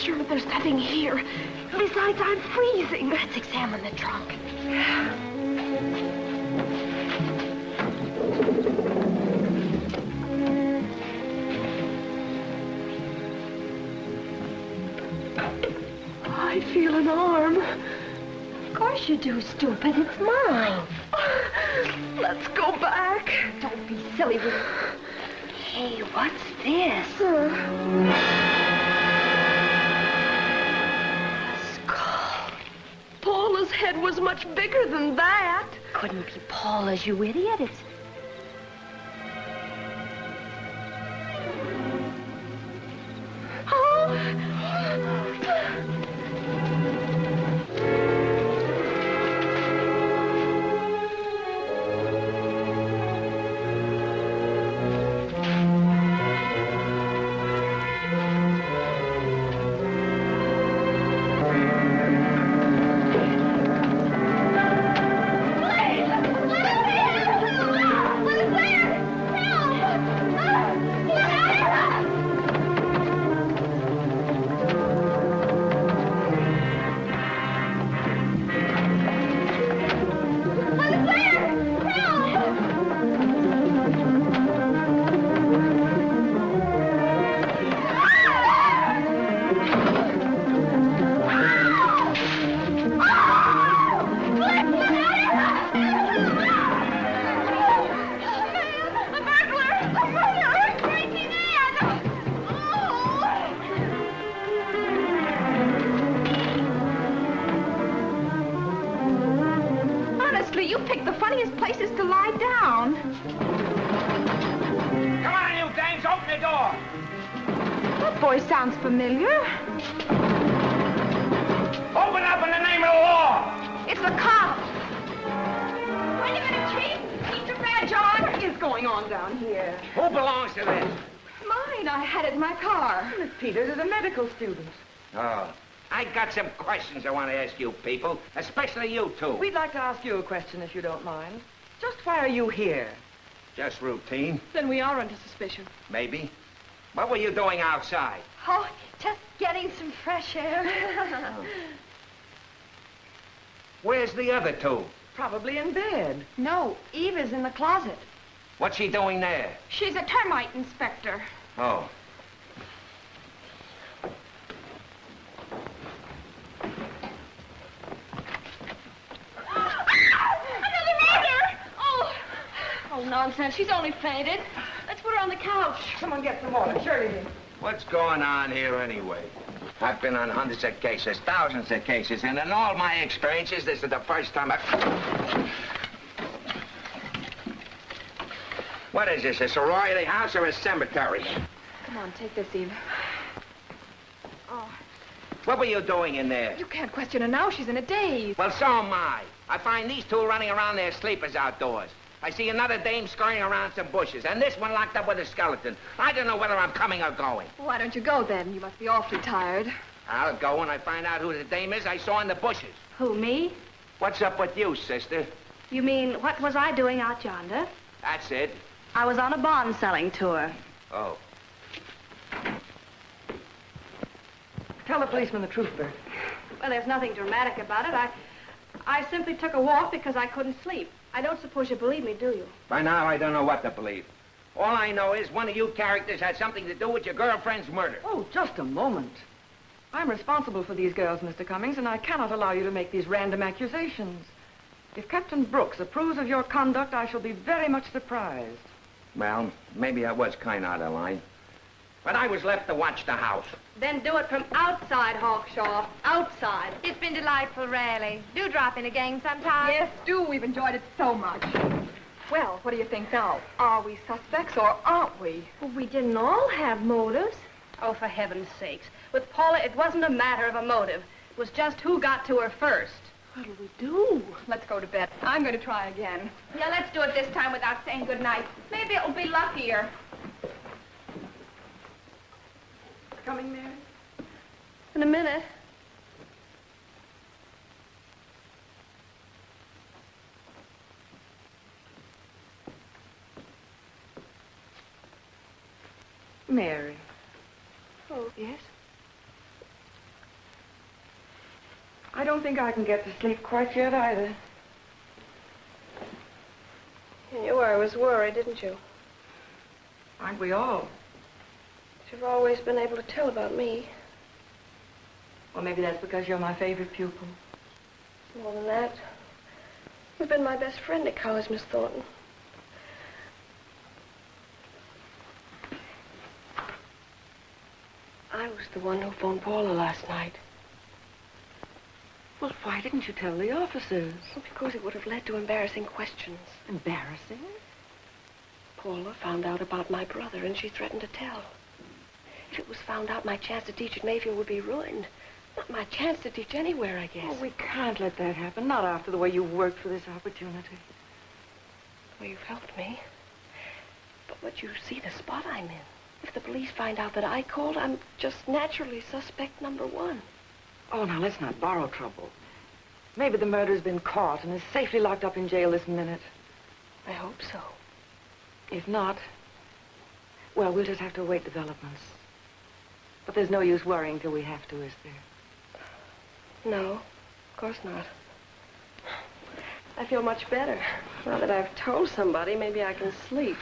sure there's nothing here. Besides, I'm freezing. Let's examine the trunk. I feel an arm. Of course you do, stupid. It's mine. Let's go back. Don't be silly. Hey, what's this? A skull. Paula's head was much bigger than that. Couldn't be Paula's, you idiot. It's... You picked the funniest places to lie down. Come on, you dames, open the door. That voice sounds familiar. Open up in the name of the law. It's the cop. Wait a minute, Chief. Keep your badge on. What is going on down here? Who belongs to this? Mine. I had it in my car. Miss Peters is a medical student. Oh, I got some questions I want to ask you people, especially you two. We'd like to ask you a question, if you don't mind. Just why are you here? Just routine, Then we are under suspicion. maybe. What were you doing outside? Oh, just getting some fresh air. Where's the other two? Probably in bed. No, Eve is in the closet. What's she doing there? She's a termite inspector. Oh. Oh, nonsense. She's only fainted. Let's put her on the couch. Someone get some water. Shirley. What's going on here anyway? I've been on hundreds of cases, thousands of cases, and in all my experiences, this is the first time What is this, a sorority house or a cemetery? Come on, take this, Eve. Oh, What were you doing in there? you can't question her now. She's in a daze. Well, so am I. I find these two running around their sleepers outdoors. I see another dame scurrying around some bushes, and this one locked up with a skeleton. I don't know whether I'm coming or going. Why don't you go, then? You must be awfully tired. I'll go when I find out who the dame is I saw in the bushes. Who, me? What's up with you, sister? You mean, what was I doing out yonder? That's it. I was on a bond-selling tour. Oh. Tell the policeman the truth, Bert. Well, there's nothing dramatic about it. I simply took a walk because I couldn't sleep. I don't suppose you believe me, do you? By now, I don't know what to believe. All I know is one of you characters had something to do with your girlfriend's murder. Oh, just a moment. I'm responsible for these girls, Mr. Cummings, and I cannot allow you to make these random accusations. If Captain Brooks approves of your conduct, I shall be very much surprised. Well, maybe I was kind of out of line. But I was left to watch the house. Then do it from outside, Hawkshaw. Outside. It's been delightful, really. Do drop in again sometime. Yes, do. We've enjoyed it so much. Well, what do you think now? Are we suspects or aren't we? Well, we didn't all have motives. Oh, for heaven's sakes. With Paula, it wasn't a matter of a motive. It was just who got to her first. What'll we do? Let's go to bed. I'm going to try again. Yeah, let's do it this time without saying goodnight. Maybe it'll be luckier. Coming, Mary? In a minute. Mary. Oh, Yes? I don't think I can get to sleep quite yet either. You knew I was worried, didn't you? Aren't we all? You've always been able to tell about me. Well, maybe that's because you're my favorite pupil. More than that, you've been my best friend at college, Miss Thornton. I was the one who phoned Paula last night. Well, why didn't you tell the officers? Well, because it would have led to embarrassing questions. Embarrassing? Paula found out about my brother, and she threatened to tell. If it was found out, my chance to teach at Mayfield would be ruined. Not my chance to teach anywhere, I guess. Oh, we can't let that happen. Not after the way you worked for this opportunity. Well, you've helped me. But you see the spot I'm in. If the police find out that I called, I'm just naturally suspect number one. Oh, now, let's not borrow trouble. Maybe the murderer's been caught and is safely locked up in jail this minute. I hope so. If not, well, we'll just have to await developments. But there's no use worrying till we have to, is there? No, of course not. I feel much better. Now that I've told somebody, maybe I can sleep.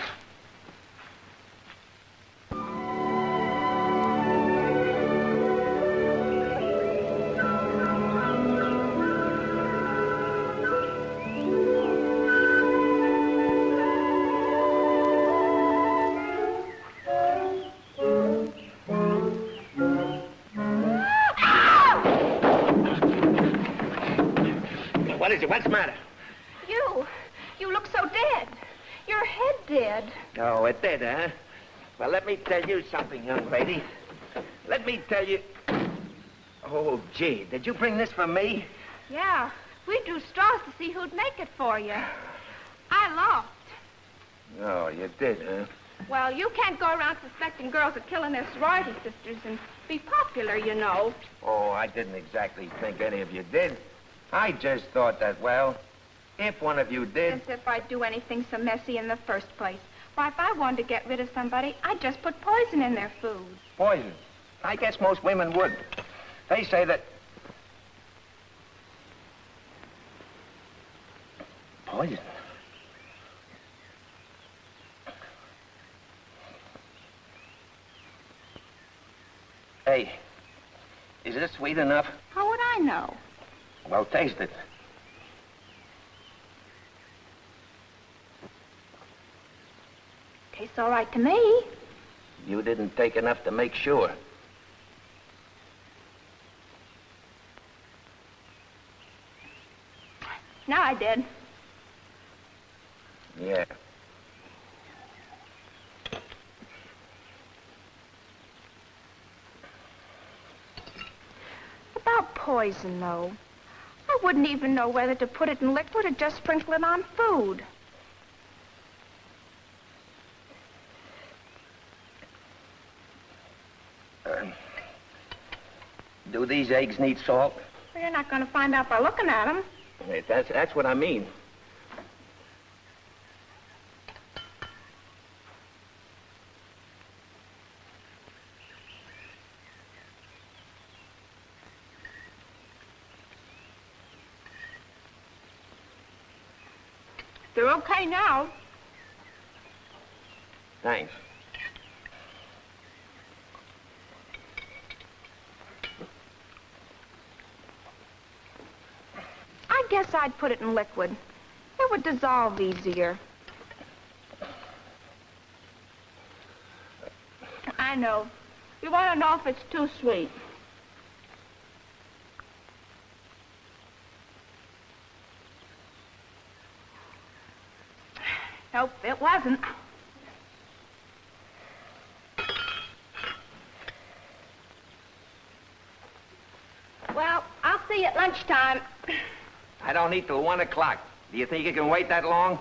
What's the matter? You look so dead. Your head dead. Oh, it did, huh? Well, let me tell you something, young lady. Let me tell you... Oh, gee, did you bring this for me? Yeah, we drew straws to see who'd make it for you. I lost. Oh, you did, huh? Well, you can't go around suspecting girls of killing their sorority sisters and be popular, you know. Oh, I didn't exactly think any of you did. I just thought that, well, if one of you did... As if I'd do anything so messy in the first place. Why, if I wanted to get rid of somebody, I'd just put poison in their food. Poison? I guess most women would. They say that... Poison? Hey, is this sweet enough? How would I know? Well, taste it. Tastes all right to me. You didn't take enough to make sure. Now I did. Yeah. About poison, though. I wouldn't even know whether to put it in liquid or just sprinkle it on food. Do these eggs need salt? Well, you're not going to find out by looking at them. Hey, that's what I mean. They're okay now. Thanks. I guess I'd put it in liquid. It would dissolve easier. I know. You want to know if it's too sweet. Nope, it wasn't. Well, I'll see you at lunchtime. I don't eat till 1 o'clock. Do you think you can wait that long?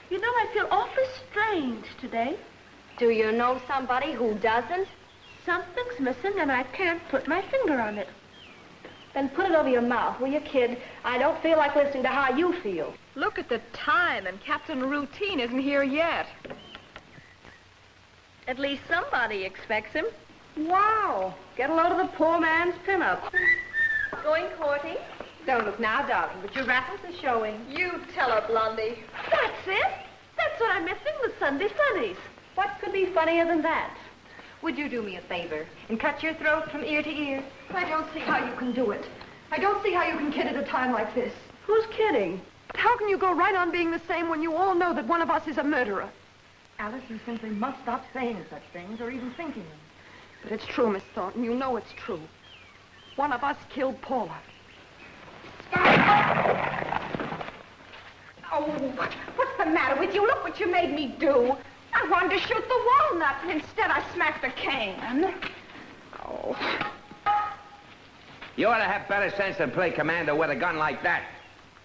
You know, I feel awfully strange today. Do you know somebody who doesn't? Something's missing, and I can't put my finger on it. Then put it over your mouth, will you, kid? I don't feel like listening to how you feel. Look at the time, and Captain Routine isn't here yet. At least somebody expects him. Wow. Get a load of the poor man's pinup. Going courting? Don't look now, darling, but your raffles are showing. You tell her, Blondie. That's it. That's what I'm missing, the Sunday funnies. What could be funnier than that? Would you do me a favor and cut your throat from ear to ear? I don't see how you can do it. I don't see how you can kid at a time like this. Who's kidding? How can you go right on being the same when you all know that one of us is a murderer? Alice, you simply must stop saying such things or even thinking them. But it's true, Miss Thornton. You know it's true. One of us killed Paula. Oh, what's the matter with you? Look what you made me do. I wanted to shoot the walnut, and instead I smacked the can. Oh. You ought to have better sense than play commander with a gun like that.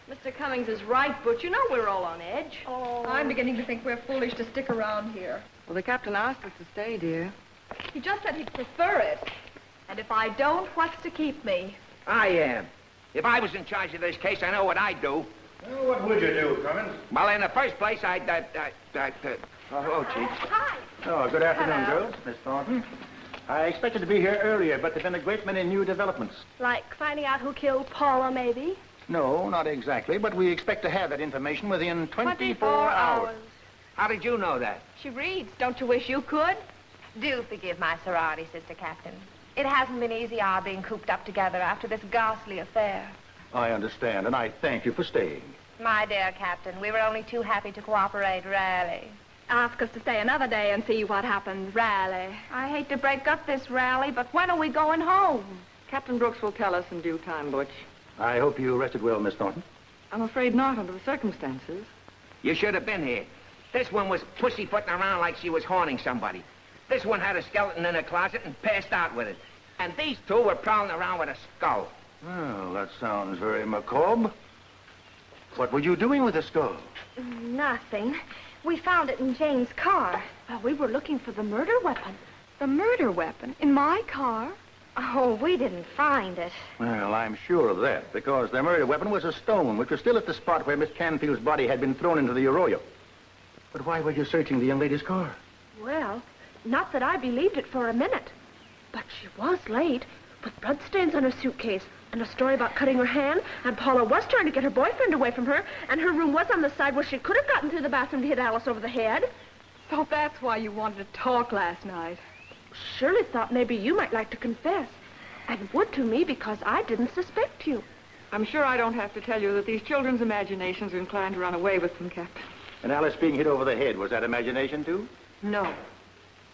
Mr. Cummings is right, Butch. You know we're all on edge. Oh, I'm beginning to think we're foolish to stick around here. Well, the captain asked us to stay, dear. He just said he'd prefer it. And if I don't, what's to keep me? I am. If I was in charge of this case, I know what I'd do. Well, what would you do, Cummins? Well, in the first place, hello, Chief. Hi. Oh, good afternoon, Hello. girls. Miss Thornton. I expected to be here earlier, but there have been a great many new developments. Like finding out who killed Paula, maybe? No, not exactly, but we expect to have that information within 24 hours. How did you know that? She reads. Don't you wish you could? Do forgive my sorority, Sister Captain. It hasn't been easy our being cooped up together after this ghastly affair. I understand, and I thank you for staying. My dear Captain, we were only too happy to cooperate, really. Ask us to stay another day and see what happens, rally. I hate to break up this rally, but when are we going home? Captain Brooks will tell us in due time, Butch. I hope you rested well, Miss Thornton. I'm afraid not under the circumstances. You should have been here. This one was pussyfooting around like she was haunting somebody. This one had a skeleton in her closet and passed out with it. And these two were prowling around with a skull. Well, that sounds very macabre. What were you doing with the skull? Nothing. We found it in Jane's car. Well, we were looking for the murder weapon. The murder weapon? In my car? Oh, we didn't find it. Well, I'm sure of that, because the murder weapon was a stone, which was still at the spot where Miss Canfield's body had been thrown into the arroyo. But why were you searching the young lady's car? Well, not that I believed it for a minute. But she was late, with bloodstains on her suitcase, and a story about cutting her hand, and Paula was trying to get her boyfriend away from her, and her room was on the side where she could have gotten through the bathroom to hit Alice over the head. So that's why you wanted to talk last night. Shirley thought maybe you might like to confess, and would to me because I didn't suspect you. I'm sure I don't have to tell you that these children's imaginations are inclined to run away with them, Captain. And Alice being hit over the head, was that imagination, too? No.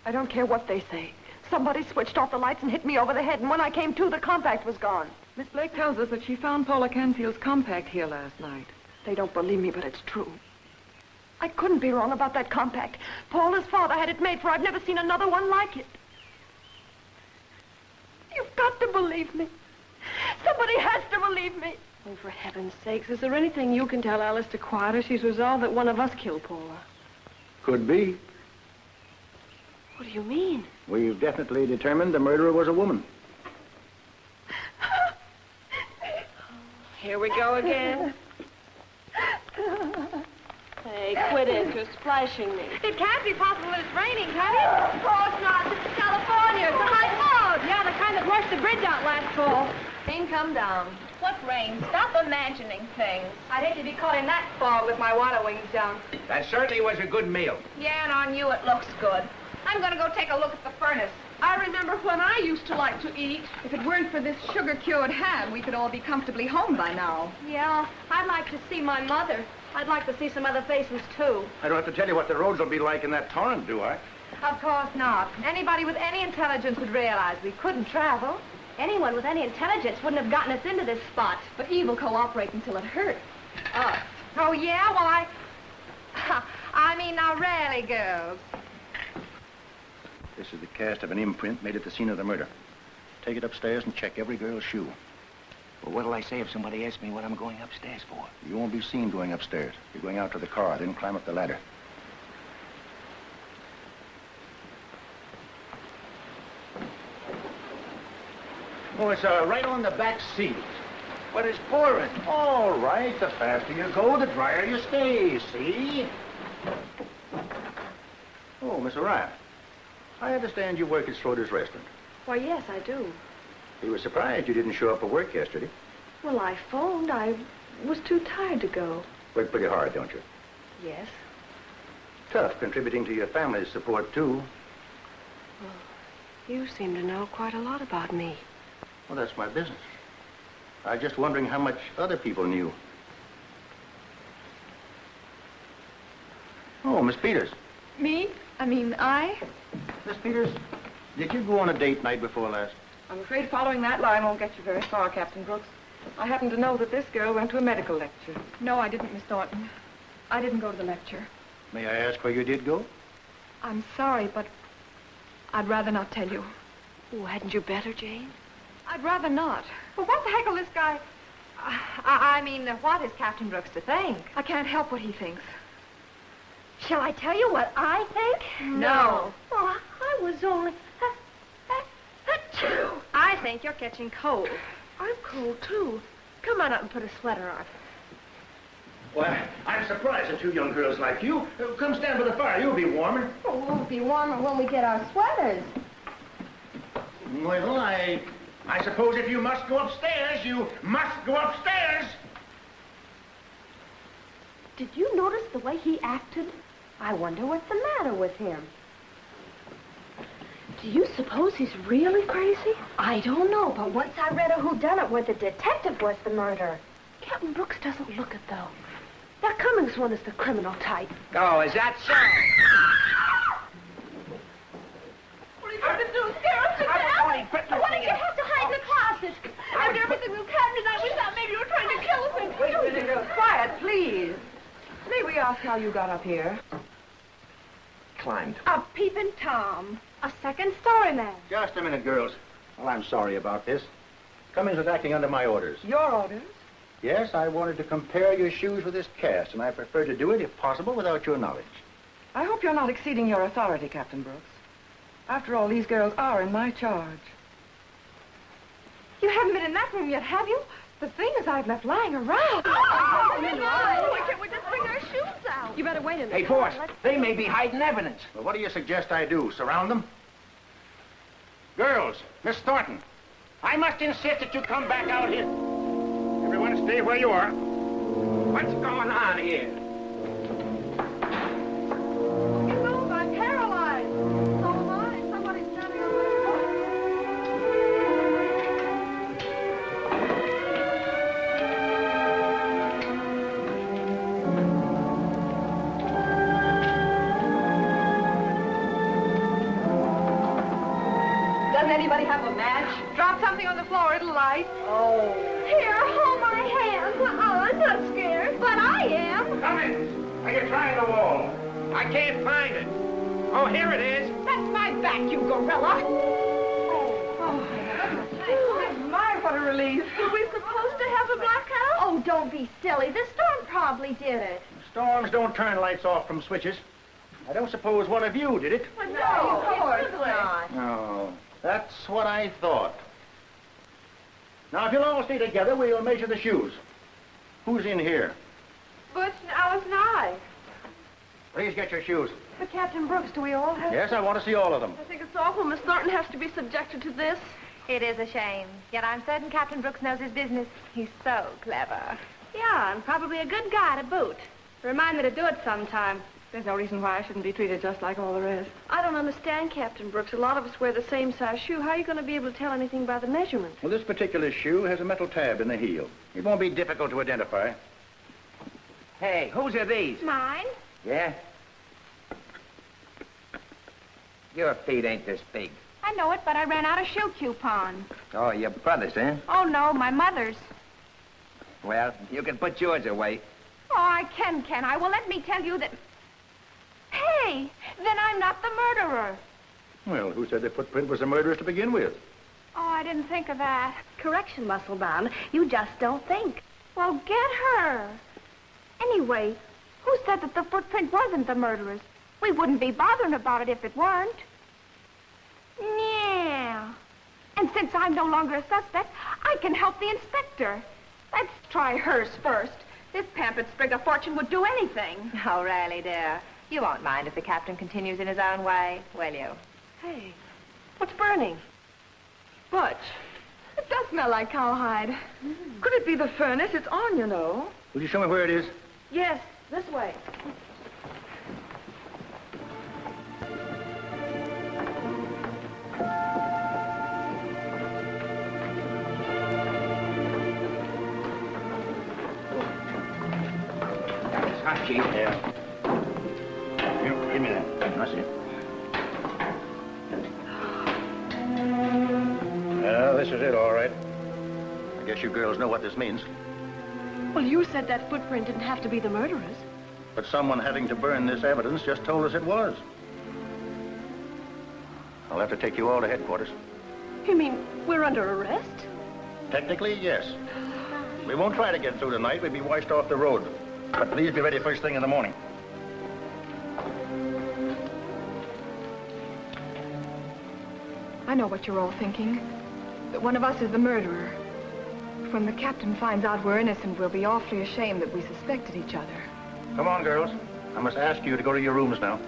I don't care what they say. Somebody switched off the lights and hit me over the head, and when I came to, the compact was gone. Miss Blake tells us that she found Paula Canfield's compact here last night. They don't believe me, but it's true. I couldn't be wrong about that compact. Paula's father had it made, for I've never seen another one like it. You've got to believe me. Somebody has to believe me. Oh, for heaven's sakes, is there anything you can tell Alice to quiet her? She's resolved that one of us killed Paula. Could be. What do you mean? We've definitely determined the murderer was a woman. Here we go again. Hey, quit it. You're splashing me. It can't be possible that it's raining, can it? Of course not. This is California. It's a high cloud. Yeah, the kind that washed the bridge out last fall. Rain come down. What rain? Stop imagining things. I'd hate to be caught in that fog with my water wings down. That certainly was a good meal. Yeah, and on you it looks good. I'm going to go take a look at the furnace. I remember when I used to like to eat. If it weren't for this sugar-cured ham, we could all be comfortably home by now. Yeah, I'd like to see my mother. I'd like to see some other faces, too. I don't have to tell you what the roads will be like in that torrent, do I? Of course not. Anybody with any intelligence would realize we couldn't travel. Anyone with any intelligence wouldn't have gotten us into this spot. But evil cooperate until it hurts us. Oh, yeah? Well, I mean, now, really, girls. This is the cast of an imprint made at the scene of the murder. Take it upstairs and check every girl's shoe. Well, what'll I say if somebody asks me what I'm going upstairs for? You won't be seen going upstairs. You're going out to the car, then climb up the ladder. Oh, it's right on the back seat. But it's pouring. All right, the faster you go, the drier you stay, see? Oh, Miss Orion, I understand you work at Schroeder's restaurant. Why, yes, I do. We were surprised you didn't show up for work yesterday. Well, I phoned. I was too tired to go. Work pretty hard, don't you? Yes. Tough, contributing to your family's support, too. Well, you seem to know quite a lot about me. Well, that's my business. I was just wondering how much other people knew. Oh, Miss Peters. Me? I? Miss Peters, did you go on a date night before last? I'm afraid following that line won't get you very far, Captain Brooks. I happen to know that this girl went to a medical lecture. No, I didn't, Miss Thornton. I didn't go to the lecture. May I ask where you did go? I'm sorry, but I'd rather not tell you. Oh, hadn't you better, Jane? I'd rather not. Well, what the heck will this guy... I mean, what is Captain Brooks to think? I can't help what he thinks. Shall I tell you what I think? No. Oh, I was only... I think you're catching cold. I'm cold, too. Come on up and put a sweater on. Well, I'm surprised at two young girls like you. Come stand by the fire. You'll be warmer. Oh, it won't be warmer when we get our sweaters. Well, I suppose if you must go upstairs, you must go upstairs. Did you notice the way he acted? I wonder what's the matter with him. Do you suppose he's really crazy? I don't know, but once I read a whodunit where the detective was the murderer. Captain Brooks doesn't look it, though. That Cummings one is the criminal type. Oh, is that so? What are you going to do? Scare us to death? Why did you have to hide in the closet? After everything we've had tonight, we thought maybe you were trying to kill us and Wait a minute, girls. Quiet, please. May we ask how you got up here? Climbed. A peeping Tom. A second story man. Just a minute, girls. Well, I'm sorry about this. Cummings was acting under my orders. Your orders? Yes, I wanted to compare your shoes with this cast, and I prefer to do it, if possible, without your knowledge. I hope you're not exceeding your authority, Captain Brooks. After all, these girls are in my charge. You haven't been in that room yet, have you? The things I've left lying around. Oh, why can't we just bring our shoes out? You better wait a minute. Hey, boss, they may be hiding evidence. Well, what do you suggest I do? Surround them? Girls, Miss Thornton, I must insist that you come back out here. Everyone stay where you are. What's going on here? Move, I'm paralyzed. So am I. Somebody's standing over there. Doesn't anybody have a match? Drop something on the floor, it'll light. Oh. Here, hold my hand. I'm not scared, but I am. Cummings, are you trying the wall? I can't find it. Oh, here it is. That's my back, you gorilla. My, what a relief. Were we supposed to have a blackout? Oh, don't be silly. The storm probably did it. Storms don't turn lights off from switches. I don't suppose one of you did it. Well, no, of course not. No, that's what I thought. Now, if you'll all stay together, we'll measure the shoes. Who's in here? Butch, Alice, and I. Please get your shoes. But Captain Brooks, do we all have... Yes, I want to see all of them. I think it's awful Miss Thornton has to be subjected to this. It is a shame. Yet I'm certain Captain Brooks knows his business. He's so clever. Yeah, and probably a good guy to boot. Remind me to do it sometime. There's no reason why I shouldn't be treated just like all the rest. I don't understand, Captain Brooks. A lot of us wear the same size shoe. How are you going to be able to tell anything by the measurement? Well, this particular shoe has a metal tab in the heel. It won't be difficult to identify. Hey, whose are these? Mine? Yeah? Your feet ain't this big. I know it, but I ran out of shoe coupon. Oh, your brother's, eh? Oh, no, my mother's. Well, you can put yours away. Oh, I can I? Well, let me tell you that... Hey, then I'm not the murderer. Well, who said the footprint was a murderer's to begin with? Oh, I didn't think of that. Correction, Musclebound. You just don't think. Well, get her. Anyway, who said that the footprint wasn't the murderer's? We wouldn't be bothering about it if it weren't. Yeah. And since I'm no longer a suspect, I can help the inspector. Let's try hers first. This pampered sprig of fortune would do anything. Oh, really, dear? You won't mind if the captain continues in his own way, will you? Hey, what's burning? Butch, It does smell like cowhide. could it be the furnace? It's on, you know. Will you show me where it is? Yes, this way. It's hot, Chief. Yeah. Here, give me that. I see it. Well, this is it, all right. I guess you girls know what this means. Well, you said that footprint didn't have to be the murderer's. But someone having to burn this evidence just told us it was. I'll have to take you all to headquarters. You mean we're under arrest? Technically, yes. We won't try to get through tonight. We'll be washed off the road. But please be ready first thing in the morning. I know what you're all thinking. That one of us is the murderer. When the captain finds out we're innocent, we'll be awfully ashamed that we suspected each other. Come on, girls. I must ask you to go to your rooms now.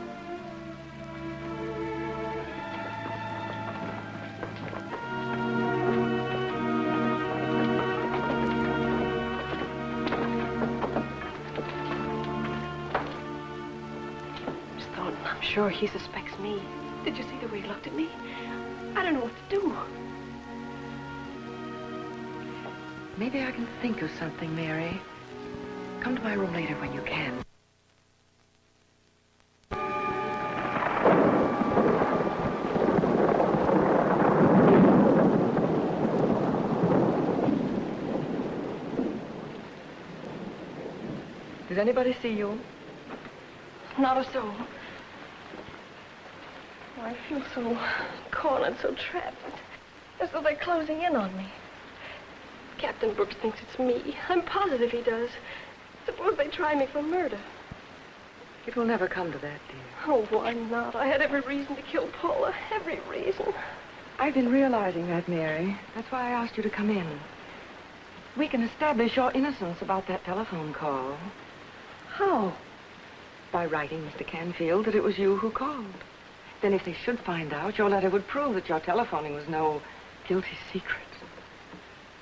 Stone, I'm sure he suspects me. Did you see the way he looked at me? I don't know what to do. Maybe I can think of something, Mary. Come to my room later when you can. Did anybody see you? Not a soul. I feel so cornered, so trapped. As though they're closing in on me. Captain Brooks thinks it's me. I'm positive he does. Suppose they try me for murder. It will never come to that, dear. Oh, why not? I had every reason to kill Paula. Every reason. I've been realizing that, Mary. That's why I asked you to come in. We can establish your innocence about that telephone call. How? By writing Mr. Canfield that it was you who called. Then if they should find out, your letter would prove that your telephoning was no guilty secret.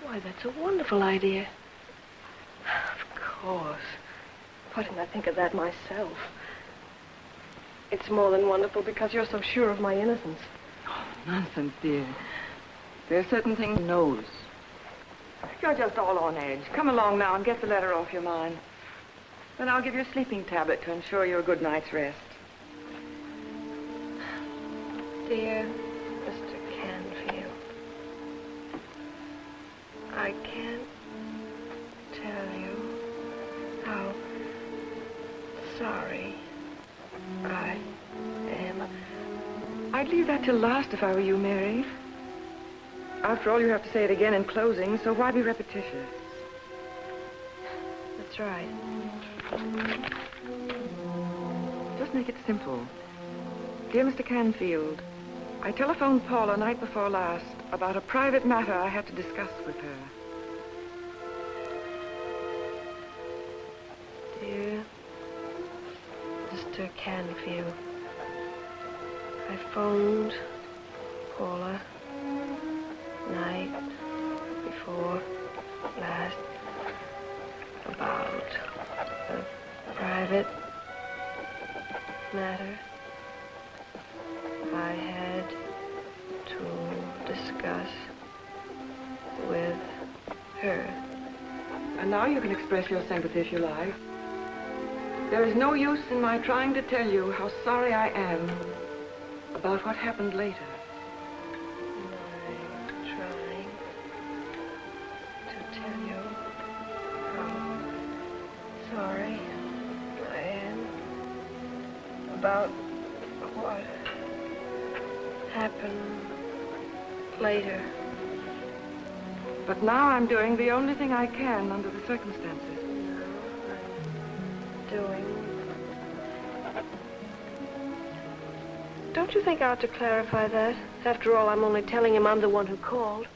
Why, that's a wonderful idea. Of course. Why didn't I think of that myself? It's more than wonderful because you're so sure of my innocence. Oh, nonsense, dear. There are certain things he knows. You're just all on edge. Come along now and get the letter off your mind. Then I'll give you a sleeping tablet to ensure your good night's rest. Dear Mr. Canfield, I can't tell you how sorry I am. I'd leave that till last if I were you, Mary. After all, you have to say it again in closing, so why be repetitious? That's right. Just make it simple. Dear Mr. Canfield, I telephoned Paula night before last about a private matter I had to discuss with her. Dear Mr. Canfield, I phoned Paula night before last about a private matter I had to discuss with her. And now you can express your sympathy if you like. There is no use in my trying to tell you how sorry I am about what happened later. I'm trying to tell you how sorry I am about what happened later. But now I'm doing the only thing I can under the circumstances. Doing Don't you think I ought to clarify that? After all, I'm only telling him I'm the one who called.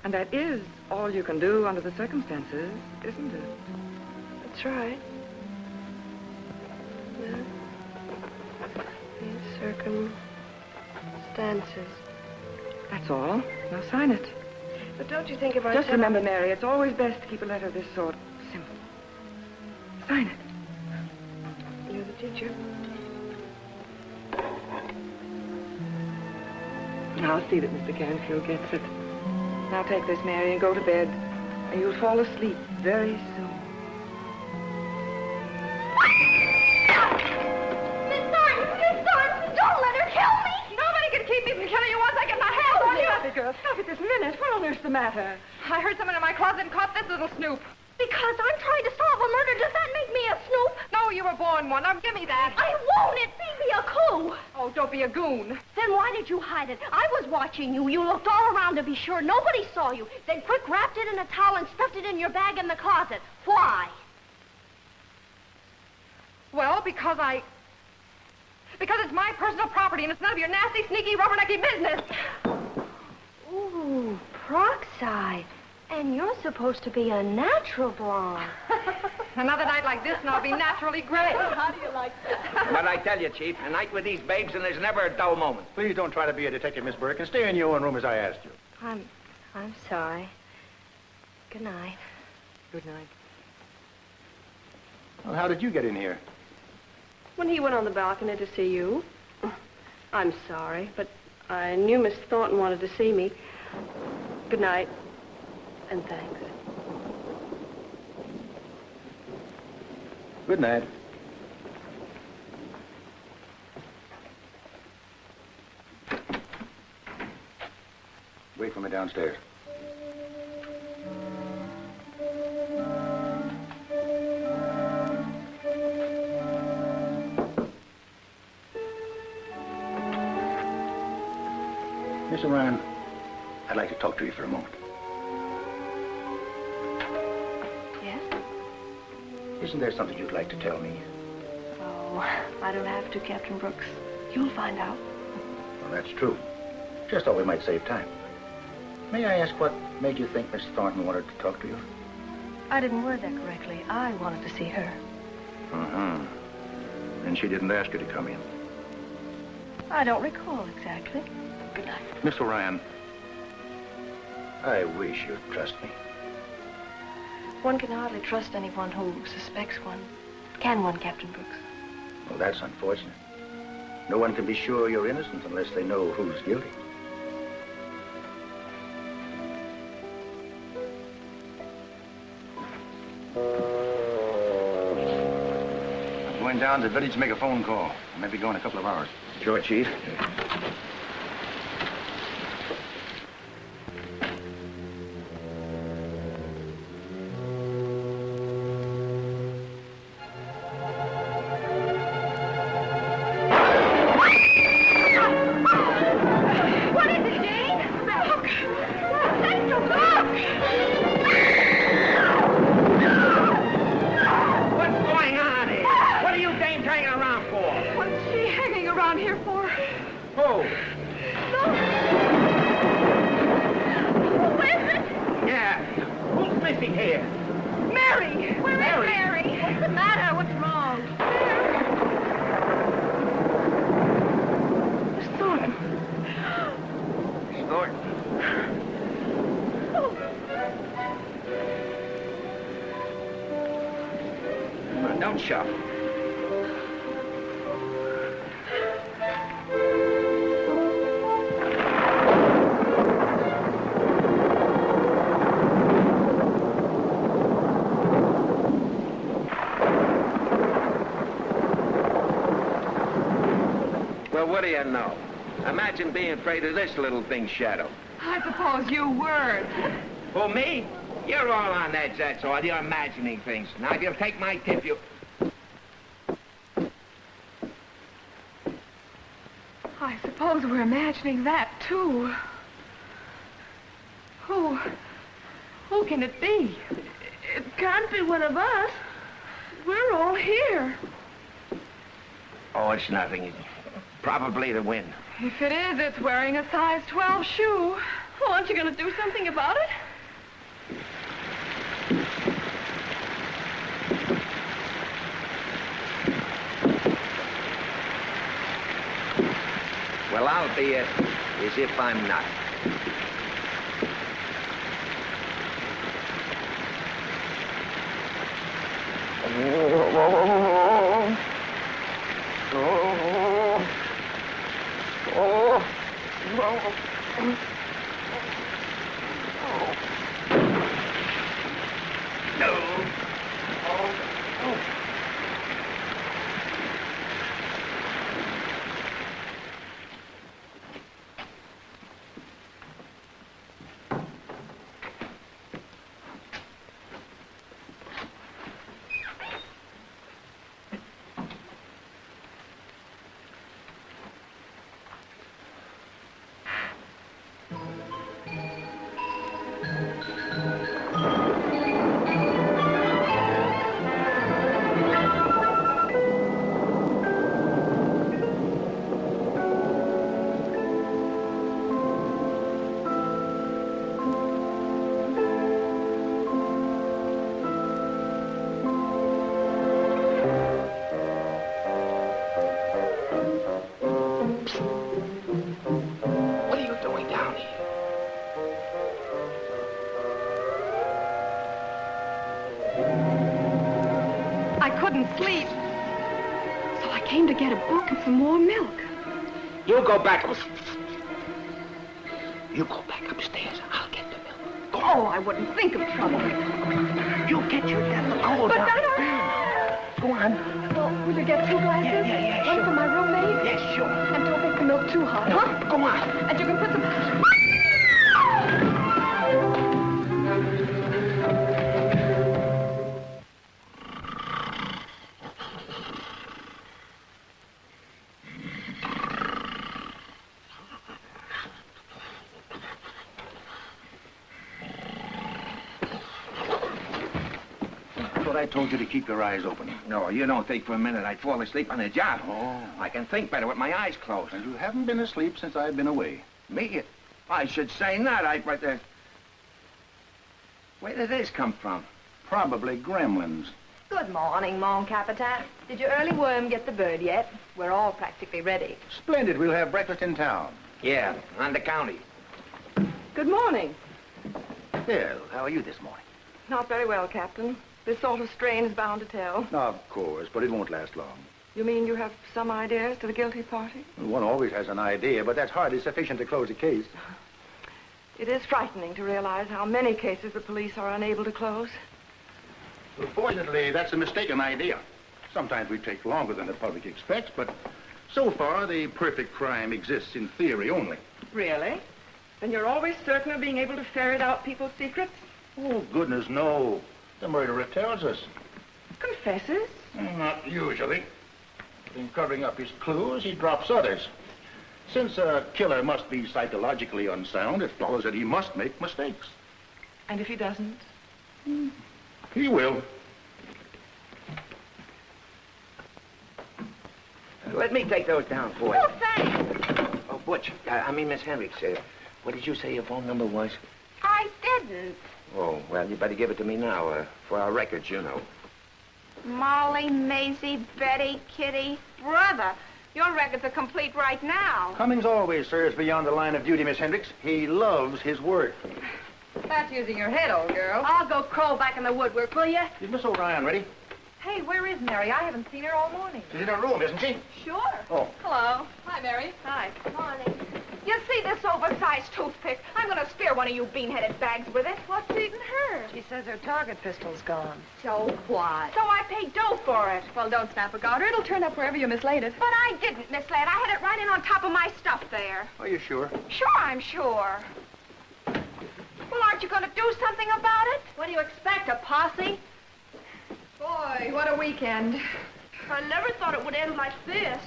And that is all you can do under the circumstances, isn't it? That's right. Yeah. These circumstances. That's all. Now sign it. But don't you think if I Just said remember, Mary, it's always best to keep a letter of this sort simple. Sign it. You're the teacher. I'll see that Mr. Canfield gets it. Now take this, Mary, and go to bed. And you'll fall asleep very soon. Miss Thornton, don't let her kill me! Nobody can keep me from killing you once I get my hands on you! Stop it, girl. Stop it this minute. What on earth's the matter? I heard someone in my closet and caught this little snoop. Because I'm trying to solve a murder, does that make me a snoop? No, you were born one. Now give me that. I won't. It may be a coup. Oh, don't be a goon. Then why did you hide it? I was watching you. You looked all around to be sure nobody saw you. Then quick wrapped it in a towel and stuffed it in your bag in the closet. Why? Well, because it's my personal property and it's none of your nasty, sneaky, rubbernecky business. Ooh, peroxide. And you're supposed to be a natural blonde. Another night like this and I'll be naturally gray. How do you like that? But I tell you, Chief, a night with these babes and there's never a dull moment. Please don't try to be a detective, Miss Burke, and stay in your own room as I asked you. I'm sorry. Good night. Good night. Well, how did you get in here? When he went on the balcony to see you. I'm sorry, but I knew Miss Thornton wanted to see me. Good night. And thanks. Good night. Wait for me downstairs. Miss Orion, I'd like to talk to you for a moment. Yes? Isn't there something you'd like to tell me? Oh, I don't have to, Captain Brooks. You'll find out. Well, that's true. Just thought we might save time. May I ask what made you think Miss Thornton wanted to talk to you? I didn't word that correctly. I wanted to see her. Uh-huh. And she didn't ask you to come in. I don't recall exactly. Good night. Miss Orion, I wish you'd trust me. One can hardly trust anyone who suspects one. Can one, Captain Brooks? Well, that's unfortunate. No one can be sure you're innocent unless they know who's guilty. I'm going down to the village to make a phone call. I may be gone a couple of hours. Sure, Chief. What do you know? Imagine being afraid of this little thing's shadow. I suppose you were. Who, me? You're all on edge, that's all. You're imagining things. Now, if you'll take my tip, you... I suppose we're imagining that, too. Who can it be? It can't be one of us. We're all here. Oh, it's nothing. probably to win. If it is, it's wearing a size 12 shoe. Well, aren't you going to do something about it? Well, I'll be as if I'm not. Sleep. So I came to get a book and some more milk. You go back. You go back upstairs. I'll get the milk. Go. Oh, I wouldn't think of trouble. You get your devil cold But down. Go on. Well, will you get 2 glasses? Yeah, One sure. for my roommate? Yes, sure. And don't make the milk too hot, huh? Go on. And you can put some... I told you to keep your eyes open. No, you don't think for a minute I'd fall asleep on the job. Oh. I can think better with my eyes closed. And you haven't been asleep since I've been away. Me? I should say not. Where did this come from? Probably gremlins. Good morning, mon capitaine. Did your early worm get the bird yet? We're all practically ready. Splendid. We'll have breakfast in town. Yeah, on the county. Good morning. Well, how are you this morning? Not very well, Captain. This sort of strain is bound to tell. Of course, but it won't last long. You mean you have some idea as to the guilty party? One always has an idea, but that's hardly sufficient to close a case. It is frightening to realize how many cases the police are unable to close. Well, fortunately, that's a mistaken idea. Sometimes we take longer than the public expects, but so far, the perfect crime exists in theory only. Really? Then you're always certain of being able to ferret out people's secrets? Oh, goodness, no. The murderer tells us. Confesses? Not usually. In covering up his clues, he drops others. Since a killer must be psychologically unsound, it follows that he must make mistakes. And if he doesn't? He will. Let me take those down for you. Oh, thanks. Oh, Butch, I mean Miss Henricks. What did you say your phone number was? I didn't. Oh, well, you better give it to me now, for our records, you know. Molly, Maisie, Betty, Kitty, brother. Your records are complete right now. Cummings always serves beyond the line of duty, Miss Hendricks. He loves his work. That's using your head, old girl. I'll go crawl back in the woodwork, will you? Is Miss O'Ryan ready? Hey, where is Mary? I haven't seen her all morning. She's in her room, isn't she? Sure. Oh. Hello. Hi, Mary. Hi. Morning. You see this oversized toothpick? I'm going to spear one of you bean-headed bags with it. What's eating her? She says her target pistol's gone. So what? So I paid dough for it. Well, don't snap a garter. It'll turn up wherever you mislaid it. But I didn't mislaid. I had it right in on top of my stuff there. Are you sure? Sure, I'm sure. Well, aren't you going to do something about it? What do you expect, a posse? Boy, what a weekend. I never thought it would end like this.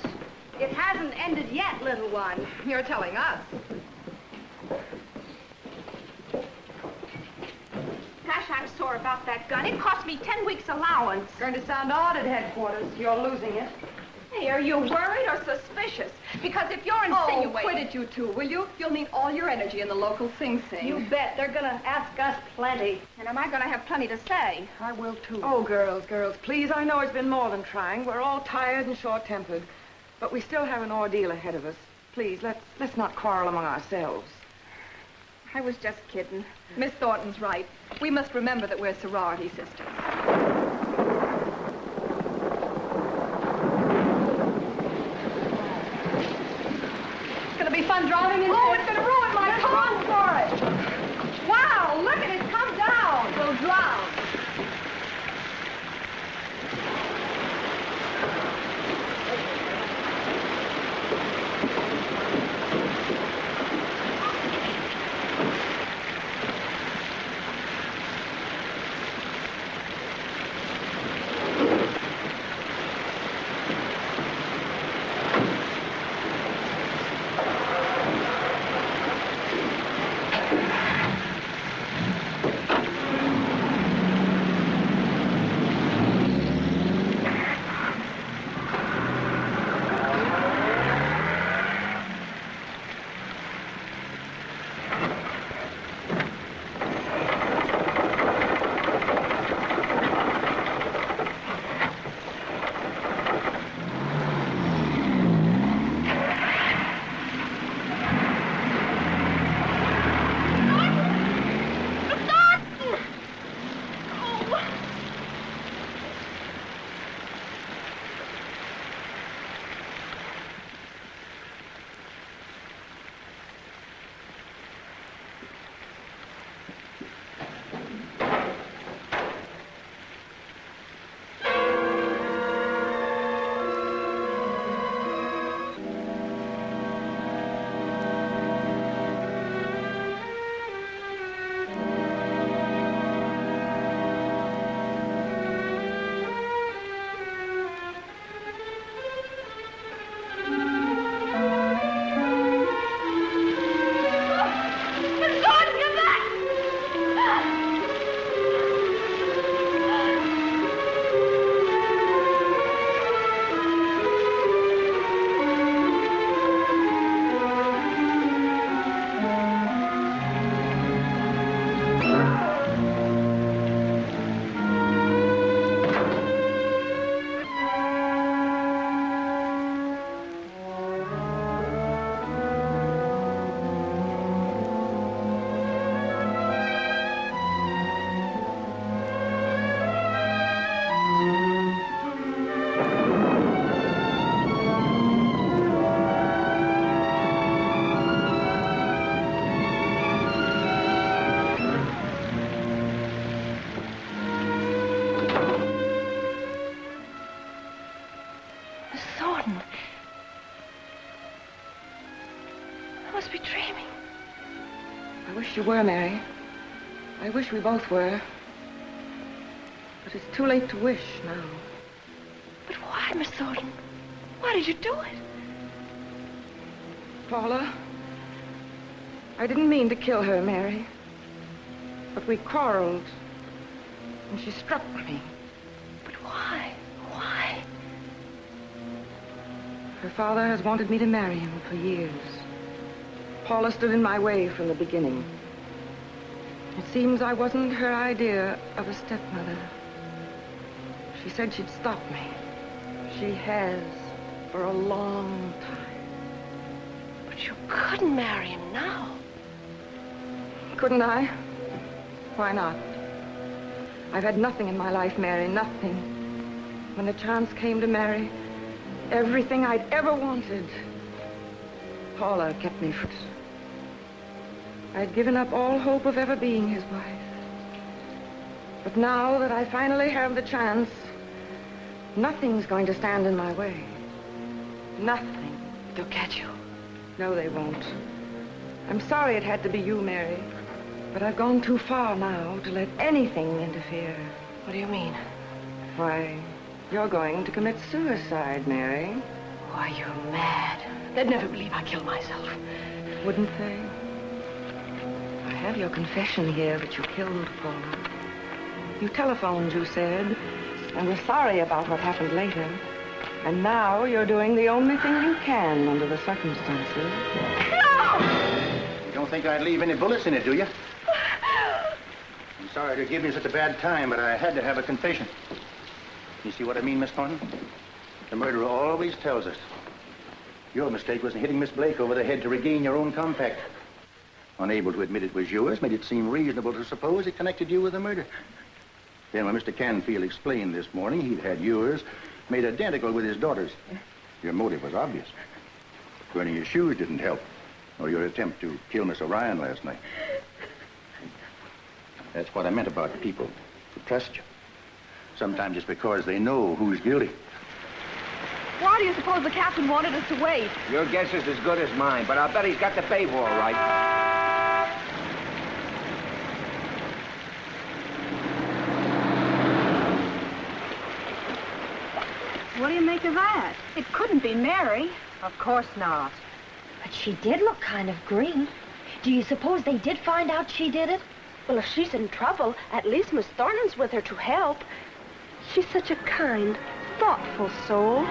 It hasn't ended yet, little one. You're telling us. Gosh, I'm sore about that gun. It cost me 10 weeks' allowance. Going to sound odd at headquarters. You're losing it. Hey, are you worried or suspicious? Because if you're insinuating... Oh, quit it, you two, will you? You'll need all your energy in the local sing-sing. You bet. They're gonna ask us plenty. And am I going to have plenty to say? I will, too. Oh, girls, please, I know it's been more than trying. We're all tired and short-tempered. But we still have an ordeal ahead of us. Please, let's not quarrel among ourselves. I was just kidding. Miss Thornton's right. We must remember that we're sorority sisters. It's gonna be fun driving in. Oh, it's going to ruin my car for it. Wow, look at it come down. We'll drown. You were, Mary. I wish we both were. But it's too late to wish now. But why, Miss Thornton? Why did you do it? Paula, I didn't mean to kill her, Mary. But we quarreled, and she struck me. But why? Why? Her father has wanted me to marry him for years. Paula stood in my way from the beginning. It seems I wasn't her idea of a stepmother. She said she'd stop me. She has for a long time. But you couldn't marry him now. Couldn't I? Why not? I've had nothing in my life, Mary, nothing. When the chance came to marry, everything I'd ever wanted, Paula kept me from it. I'd given up all hope of ever being his wife. But now that I finally have the chance, nothing's going to stand in my way. Nothing. They'll catch you. No, they won't. I'm sorry it had to be you, Mary. But I've gone too far now to let anything interfere. What do you mean? Why, you're going to commit suicide, Mary. Why, you're mad. They'd never believe I killed myself. Wouldn't they? I have your confession here that you killed Paul. You telephoned, you said, and were sorry about what happened later. And now you're doing the only thing you can under the circumstances. You don't think I'd leave any bullets in it, do you? I'm sorry to give you such a bad time, but I had to have a confession. You see what I mean, Miss Thornton? The murderer always tells us. Your mistake was in hitting Miss Blake over the head to regain your own compact. Unable to admit it was yours made it seem reasonable to suppose it connected you with the murder. Then when Mr. Canfield explained this morning he'd had yours made identical with his daughter's, your motive was obvious. Burning your shoes didn't help, or your attempt to kill Miss Orion last night. That's what I meant about people who trust you. Sometimes it's because they know who's guilty. Why do you suppose the captain wanted us to wait? Your guess is as good as mine, but I'll bet he's got the babe all right. What do you make of that? It couldn't be Mary. Of course not. But she did look kind of green. Do you suppose they did find out she did it? Well, if she's in trouble, at least Miss Thornton's with her to help. She's such a kind, thoughtful soul.